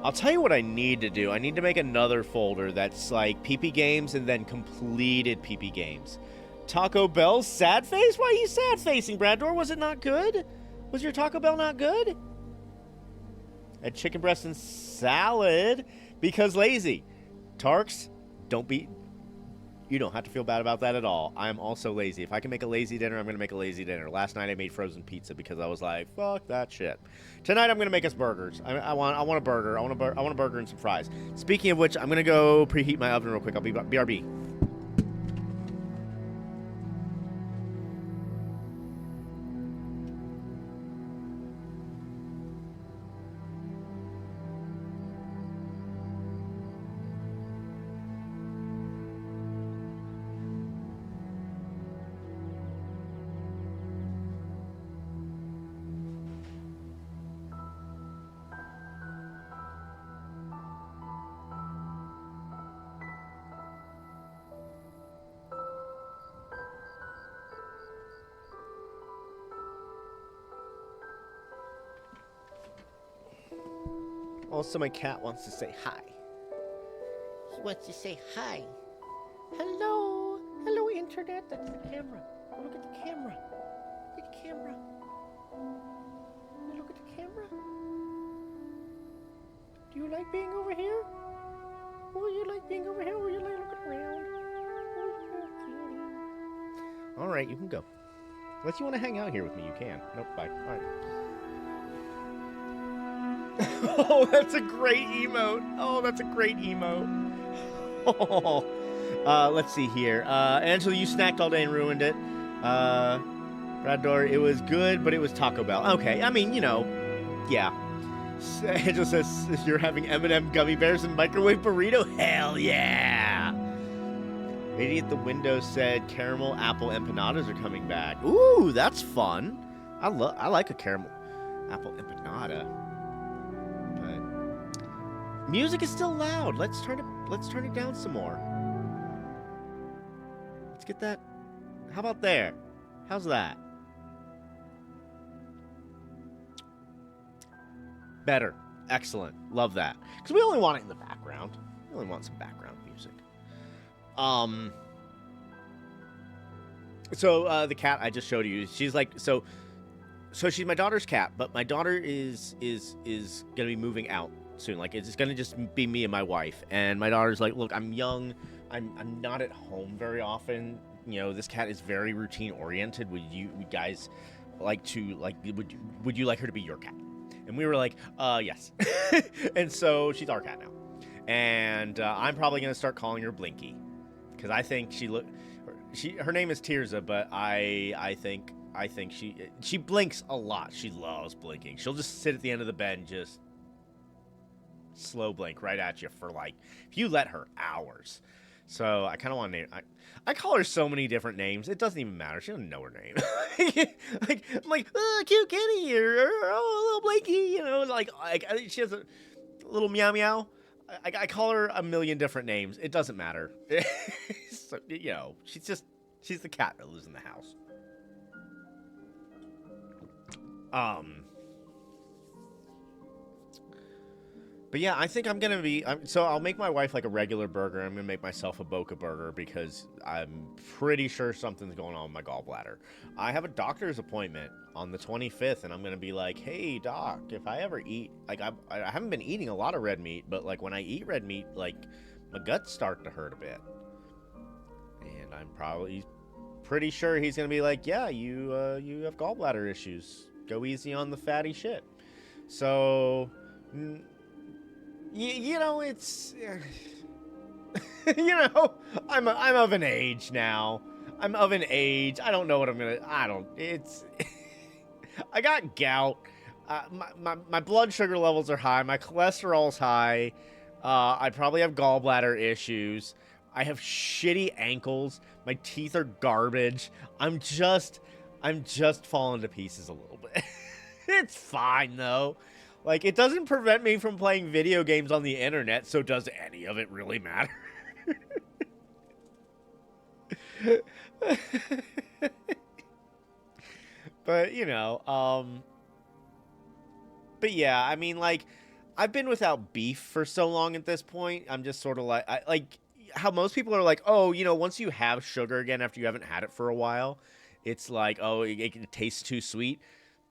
I'll tell you what I need to do. I need to make another folder that's like PP games and then completed PP games. Taco Bell sad face? Why are you sad facing, Brador? Was it not good? Was your Taco Bell not good? And chicken breast and salad because lazy. Tarks, you don't have to feel bad about that at all. I am also lazy. If I can make a lazy dinner, I'm going to make a lazy dinner. Last night I made frozen pizza because I was like, fuck that shit. Tonight I'm going to make us burgers. I want a burger. I want a burger and some fries. Speaking of which, I'm going to go preheat my oven real quick. I'll be BRB. Also, my cat wants to say hi. He wants to say hi. Hello. Hello, Internet. That's the camera. Oh, look at the camera. Look at the camera. Look at the camera. Do you like being over here? Oh, you like being over here? Or you like looking around? All right, you can go. Unless you want to hang out here with me, you can. Nope, bye. All right. Oh, that's a great emote. Oh, that's a great emote. Oh. Let's see here. Angela, you snacked all day and ruined it. Brador, it was good, but it was Taco Bell. Okay, I mean, you know, yeah. Angela says you're having M&M gummy bears and microwave burrito. Hell yeah! Lady at the window said caramel apple empanadas are coming back. Ooh, that's fun. I like a caramel apple empanada. Music is still loud. Let's turn it down some more. Let's get that. How about there? How's that? Better. Excellent. Love that. Because we only want it in the background. We only want some background music. So the cat I just showed you, she's like so she's my daughter's cat, but my daughter is gonna be moving out soon. Like, it's gonna just be me and my wife. And my daughter's like, look, I'm young. I'm not at home very often. You know, this cat is very routine oriented. Would guys like to, like, would you like her to be your cat? And we were like, yes. And so she's our cat now. And I'm probably gonna start calling her Blinky, because I think her name is Tirza, but I think she blinks a lot. She loves blinking. She'll just sit at the end of the bed and just slow blink right at you for, like, if you let her, hours. So I kind of want to name. I call her so many different names. It doesn't even matter. She doesn't know her name. I'm like, oh, cute kitty, or oh, little Blinky. You know, like she has a little meow meow. I call her a million different names. It doesn't matter. So, you know, she's the cat that lives in the house. But yeah, I think I'm going to be... so I'll make my wife like a regular burger. I'm going to make myself a Boca burger because I'm pretty sure something's going on with my gallbladder. I have a doctor's appointment on the 25th, and I'm going to be like, hey, doc, if I ever eat... Like, I haven't been eating a lot of red meat, but, like, when I eat red meat, like, my guts start to hurt a bit. And I'm probably pretty sure he's gonna be like, yeah, you have gallbladder issues. Go easy on the fatty shit. So, you know, it's, you know, I'm of an age now. I'm of an age. I don't know what I'm gonna. It's. I got gout. My blood sugar levels are high. My cholesterol's high. I probably have gallbladder issues. I have shitty ankles. My teeth are garbage. I'm just falling to pieces a little bit. It's fine though. Like, it doesn't prevent me from playing video games on the internet, so does any of it really matter? But, you know, but yeah, I mean, like, I've been without beef for so long at this point. I'm just sort of like, like how most people are like, oh, you know, once you have sugar again after you haven't had it for a while, it's like, oh, it tastes too sweet.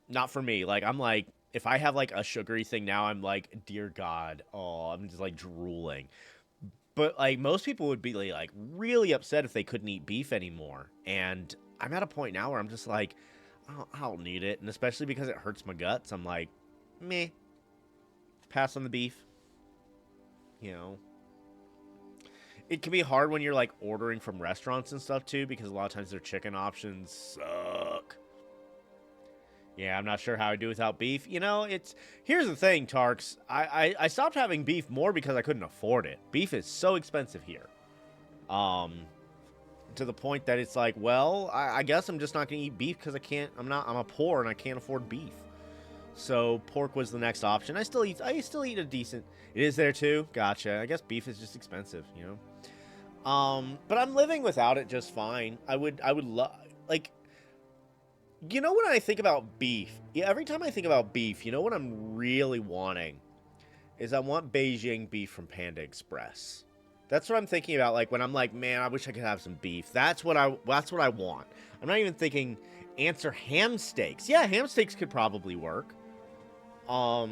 Not for me. Like, I'm like, if I have like a sugary thing now, I'm like, dear God, oh, I'm just like drooling. But like most people would be like really upset if they couldn't eat beef anymore. And I'm at a point now where I'm just like, I don't need it. And especially because it hurts my guts, I'm like, meh. Pass on the beef. You know. It can be hard when you're like ordering from restaurants and stuff too, because a lot of times their chicken options suck. Yeah, I'm not sure how I do without beef. You know, here's the thing, Tarks. I stopped having beef more because I couldn't afford it. Beef is so expensive here. To the point that it's like, well, I guess I'm just not gonna eat beef because I'm a poor and I can't afford beef. So pork was the next option. I still eat a decent. It is there too. Gotcha. I guess beef is just expensive, you know. But I'm living without it just fine. I would love, like, you know, when I think about beef, every time I think about beef, you know what I'm really wanting is I want Beijing beef from Panda Express. That's what I'm thinking about. Like when I'm like, man, I wish I could have some beef. That's what I want. I'm not even thinking answer ham steaks. Yeah, ham steaks could probably work. But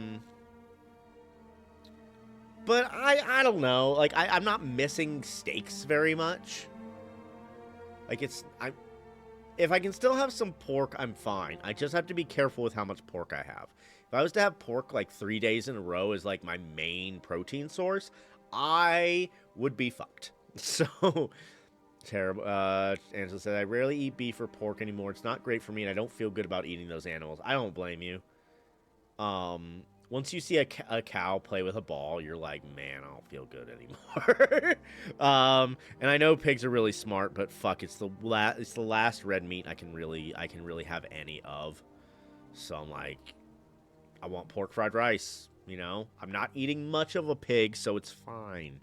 I don't know. Like I'm not missing steaks very much. Like if I can still have some pork, I'm fine. I just have to be careful with how much pork I have. If I was to have pork like 3 days in a row as like my main protein source, I would be fucked. So terrible. Angela said, I rarely eat beef or pork anymore. It's not great for me, and I don't feel good about eating those animals. I don't blame you. Once you see a cow play with a ball, you're like, man, I don't feel good anymore. And I know pigs are really smart, but fuck, it's the last red meat I can really have any of. So I'm like, I want pork fried rice. You know, I'm not eating much of a pig, so it's fine.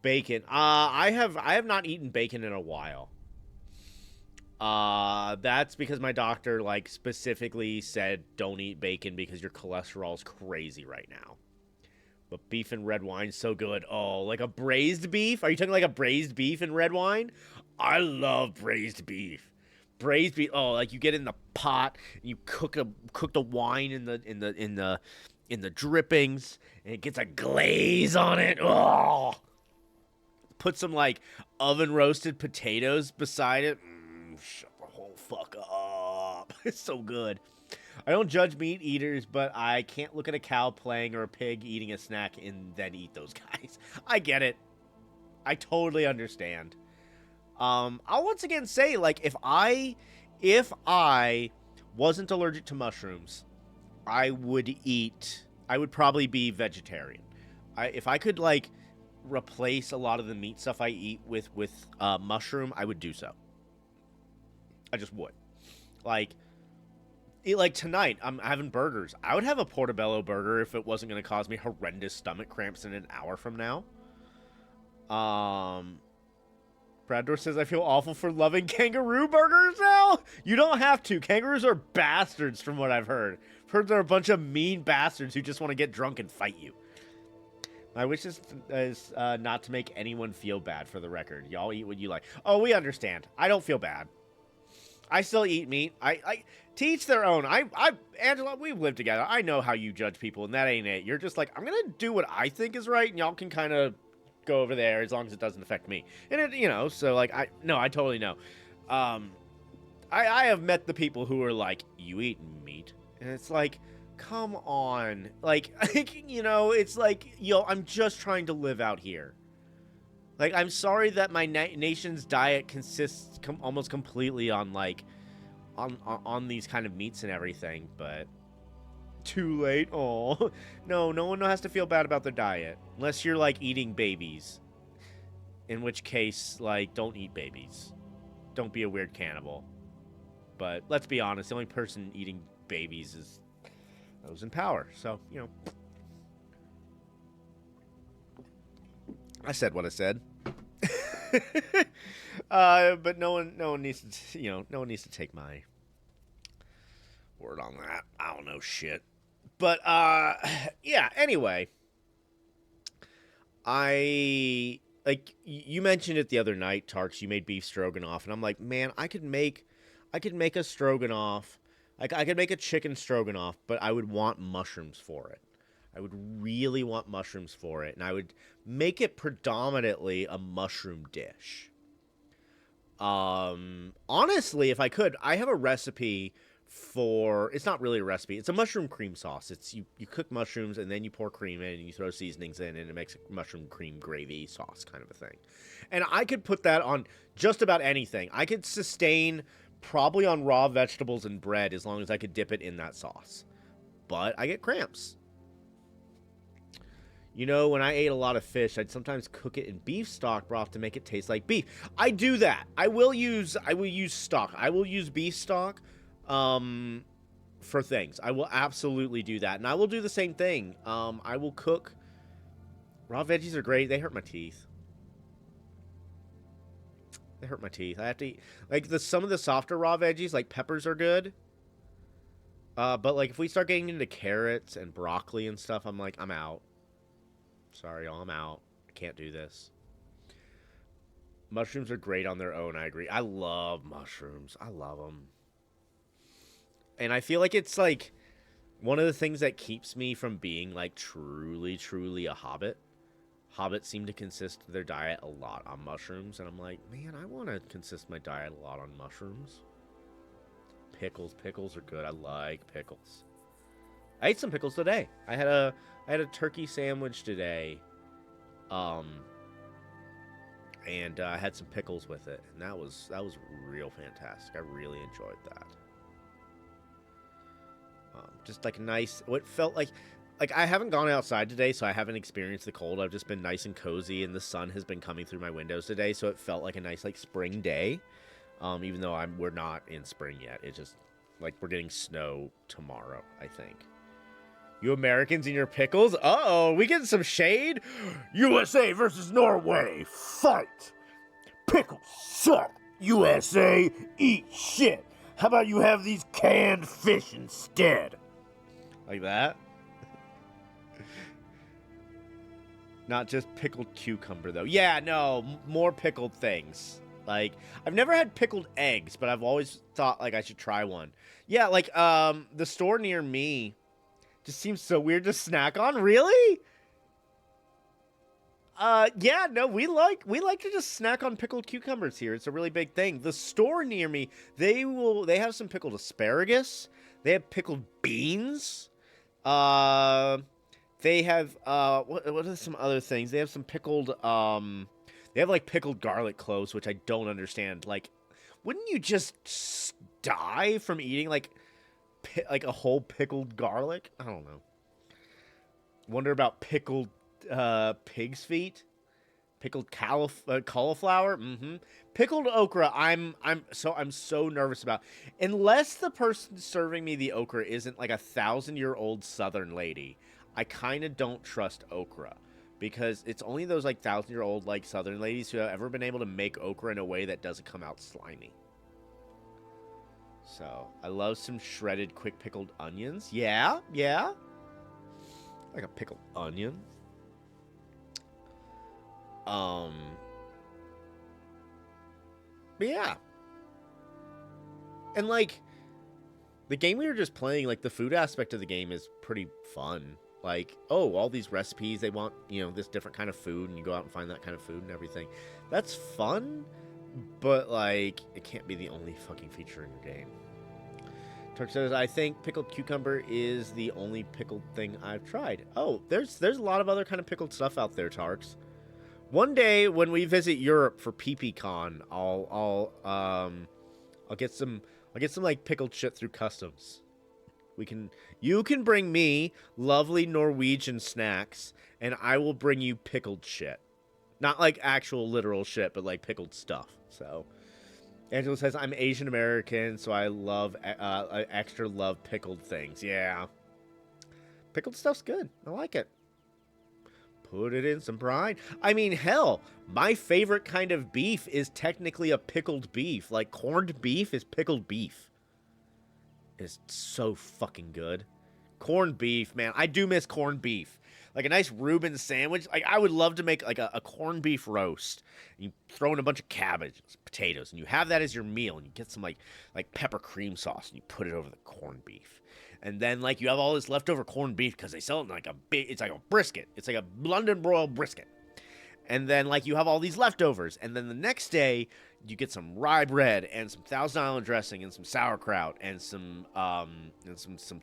Bacon. I have not eaten bacon in a while. That's because my doctor, like, specifically said don't eat bacon because your cholesterol's crazy right now. But beef and red wine's so good. Oh, like a braised beef? Are you talking like a braised beef and red wine? I love braised beef. Braised beef. Oh, like you get in the pot and you cook the wine in the drippings and it gets a glaze on it. Oh. Put some like oven roasted potatoes beside it. Shut the whole fuck up. It's so good. I don't judge meat eaters, but I can't look at a cow playing or a pig eating a snack and then eat those guys. I get it. I totally understand. I'll once again say, like, if I wasn't allergic to mushrooms, I would probably be vegetarian. If I could, like, replace a lot of the meat stuff I eat with mushroom, I would do so. I just would. Like tonight, I'm having burgers. I would have a portobello burger if it wasn't going to cause me horrendous stomach cramps in an hour from now. Brador says, I feel awful for loving kangaroo burgers now. You don't have to. Kangaroos are bastards from what I've heard. I've heard they're a bunch of mean bastards who just want to get drunk and fight you. My wish is not to make anyone feel bad, for the record. Y'all eat what you like. Oh, we understand. I don't feel bad. I still eat meat. I to each their own. Angela, we've lived together. I know how you judge people, and that ain't it. You're just like, I'm gonna do what I think is right, and y'all can kind of go over there as long as it doesn't affect me. And it, you know, so like I totally know. I have met the people who are like, you eat meat, and it's like, come on, like you know, it's like, yo, I'm just trying to live out here. Like, I'm sorry that my nation's diet consists almost completely on like on these kind of meats and everything, but too late. Oh, no one has to feel bad about their diet unless you're like eating babies. In which case, like, don't eat babies. Don't be a weird cannibal. But let's be honest, the only person eating babies is those in power. So, you know, I said what I said. But no one needs to, you know, no one needs to take my word on that. I don't know shit. But yeah, anyway, like you mentioned it the other night, Tarks, you made beef stroganoff, and I'm like, man, I could make a stroganoff. Like, I could make a chicken stroganoff, but I would want mushrooms for it. I would really want mushrooms for it, and I would make it predominantly a mushroom dish. Honestly, if I could, I have a recipe for, it's not really a recipe, it's a mushroom cream sauce. It's you cook mushrooms and then you pour cream in and you throw seasonings in and it makes a mushroom cream gravy sauce kind of a thing. And I could put that on just about anything. I could sustain probably on raw vegetables and bread as long as I could dip it in that sauce. But I get cramps. You know, when I ate a lot of fish, I'd sometimes cook it in beef stock broth to make it taste like beef. I do that. I will use stock. I will use beef stock for things. I will absolutely do that. And I will do the same thing. I will cook. Raw veggies are great. They hurt my teeth. They hurt my teeth. I have to eat, like, some of the softer raw veggies, like peppers, are good. But like if we start getting into carrots and broccoli and stuff, I'm like, I'm out. Sorry, y'all, I'm out. I can't do this. Mushrooms are great on their own, I agree. I love mushrooms. I love them. And I feel like it's like one of the things that keeps me from being like truly, truly a hobbit. Hobbits seem to consist their diet a lot on mushrooms. And I'm like, man, I want to consist my diet a lot on mushrooms. Pickles. Pickles are good. I like pickles. I ate some pickles today. I had a turkey sandwich today, and I had some pickles with it, and that was real fantastic. I really enjoyed that. Just like nice, what felt like I haven't gone outside today, so I haven't experienced the cold. I've just been nice and cozy, and the sun has been coming through my windows today, so it felt like a nice like spring day. Even though we're not in spring yet, it's just like we're getting snow tomorrow, I think. You Americans and your pickles? Uh-oh, we getting some shade? USA versus Norway, fight! Pickles suck! USA, eat shit! How about you have these canned fish instead? Like that? Not just pickled cucumber, though. Yeah, no, more pickled things. Like, I've never had pickled eggs, but I've always thought, like, I should try one. Yeah, like, the store near me just seems so weird to snack on. Really? Yeah, no, we like to just snack on pickled cucumbers here. It's a really big thing. The store near me, they have some pickled asparagus. They have pickled beans. They have, what are some other things? They have some pickled, they have, like, pickled garlic cloves, which I don't understand. Like, wouldn't you just die from eating, like a whole pickled garlic? I don't know. Wonder about pickled pig's feet, pickled cauliflower. Pickled okra. I'm so nervous about. Unless the person serving me the okra isn't like a 1,000-year-old Southern lady, I kind of don't trust okra, because it's only those like 1,000-year-old like Southern ladies who have ever been able to make okra in a way that doesn't come out slimy. So, I love some shredded, quick pickled onions. Yeah. Like a pickled onion. But yeah. And, like, the game we were just playing, like, the food aspect of the game is pretty fun. Like, oh, all these recipes, they want, you know, this different kind of food, and you go out and find that kind of food and everything. That's fun, but, like, it can't be the only fucking feature in your game. Turk says, I think pickled cucumber is the only pickled thing I've tried. Oh, there's a lot of other kind of pickled stuff out there, Tarks. One day when we visit Europe for PPCon, I'll get some like pickled shit through customs. You can bring me lovely Norwegian snacks, and I will bring you pickled shit. Not like actual literal shit, but like pickled stuff. So, Angela says, I'm Asian American, so I extra love pickled things. Yeah. Pickled stuff's good. I like it. Put it in some brine. I mean, hell, my favorite kind of beef is technically a pickled beef. Like, corned beef is pickled beef. It's so fucking good. Corned beef, man. I do miss corned beef. Like a nice Reuben sandwich. Like, I would love to make like a corned beef roast. You throw in a bunch of cabbage, potatoes, and you have that as your meal. And you get some like pepper cream sauce, and you put it over the corned beef. And then, like, you have all this leftover corned beef because they sell it in, like, it's like a brisket. It's like a London broiled brisket. And then, like, you have all these leftovers. And then the next day, you get some rye bread and some Thousand Island dressing and some sauerkraut and some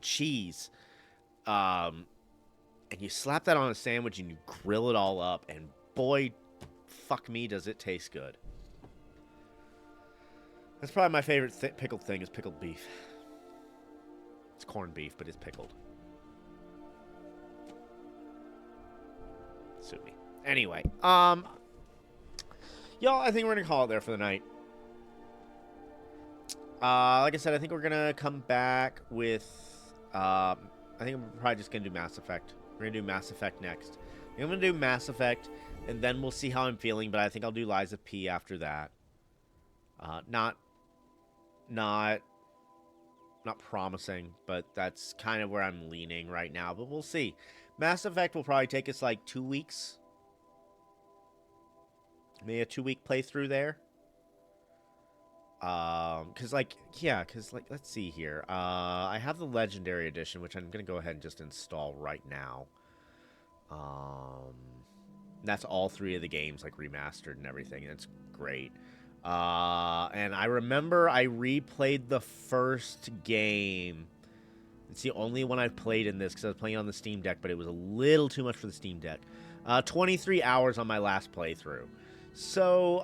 cheese. And you slap that on a sandwich and you grill it all up. And boy, fuck me, does it taste good. That's probably my favorite pickled thing is pickled beef. It's corned beef, but it's pickled. Sue me. Anyway, y'all, I think we're gonna call it there for the night. Like I said, I think we're gonna come back with, I think I'm probably just gonna do Mass Effect. We're gonna do Mass Effect next. I'm gonna do Mass Effect, and then we'll see how I'm feeling, but I think I'll do Lies of P after that. Not promising, but that's kind of where I'm leaning right now, but we'll see. Mass Effect will probably take us like 2 weeks. Maybe a 2-week playthrough there. Cause let's see here. I have the Legendary Edition, which I'm gonna go ahead and just install right now. That's all 3 of the games, like, remastered and everything, and it's great. And I remember I replayed the first game. It's the only one I've played in this because I was playing on the Steam Deck, but it was a little too much for the Steam Deck. 23 hours on my last playthrough. So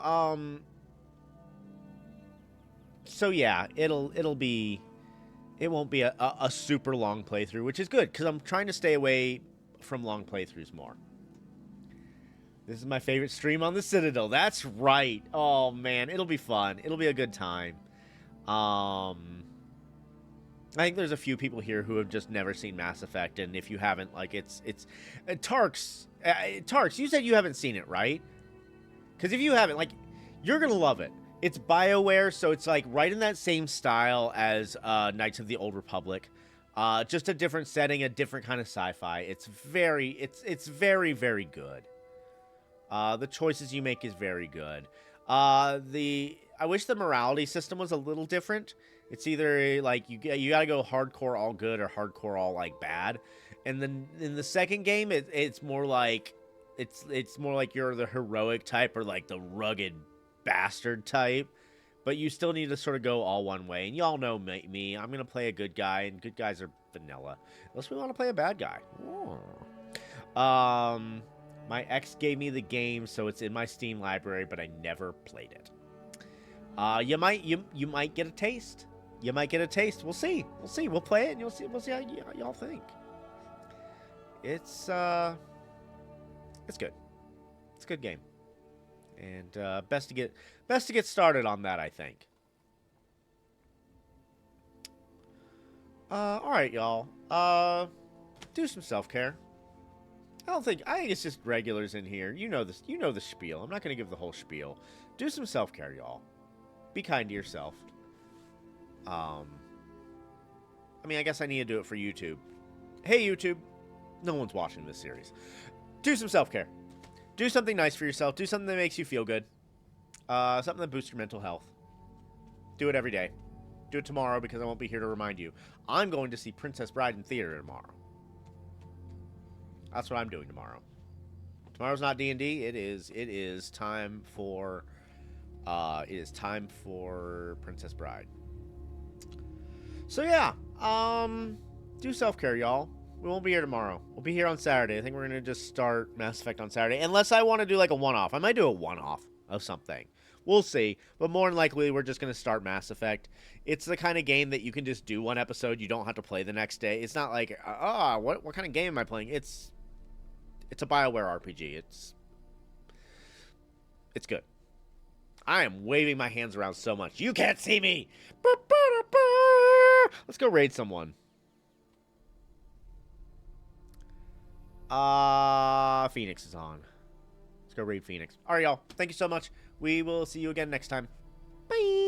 yeah, it won't be a super long playthrough, which is good because I'm trying to stay away from long playthroughs more. This is my favorite stream on the Citadel. That's right. Oh, man. It'll be fun. It'll be a good time. I think there's a few people here who have just never seen Mass Effect, and if you haven't, like, it's Tarks, you said you haven't seen it, right? Because if you haven't, like, you're going to love it. It's BioWare, so it's, like, right in that same style as Knights of the Old Republic. Just a different setting, a different kind of sci-fi. It's very, very good. The choices you make is very good. I wish the morality system was a little different. It's either like you gotta go hardcore all good or hardcore all like bad. And then in the second game, it's more like you're the heroic type or like the rugged bastard type. But you still need to sort of go all one way. And y'all know me. I'm gonna play a good guy, and good guys are vanilla, unless we want to play a bad guy. My ex gave me the game, so it's in my Steam library, but I never played it. You might get a taste. You might get a taste. We'll see. We'll play it, and we'll see how y'all think. It's good. It's a good game, and best to get started on that, I think. All right, y'all. Do some self-care. I think it's just regulars in here. You know this. You know the spiel. I'm not going to give the whole spiel. Do some self-care, y'all. Be kind to yourself. I mean, I guess I need to do it for YouTube. Hey, YouTube. No one's watching this series. Do some self-care. Do something nice for yourself. Do something that makes you feel good. Something that boosts your mental health. Do it every day. Do it tomorrow because I won't be here to remind you. I'm going to see Princess Bride in theater tomorrow. That's what I'm doing tomorrow. Tomorrow's not D&D. It is time for Princess Bride. So yeah, do self-care, y'all. We won't be here tomorrow. We'll be here on Saturday. I think we're gonna just start Mass Effect on Saturday, unless I want to do like a one-off. I might do a one-off of something. We'll see. But more than likely, we're just gonna start Mass Effect. It's the kind of game that you can just do one episode. You don't have to play the next day. It's not like, what kind of game am I playing? It's a BioWare RPG. It's good. I am waving my hands around so much. You can't see me. Let's go raid someone. Phoenix is on. Let's go raid Phoenix. All right, y'all. Thank you so much. We will see you again next time. Bye.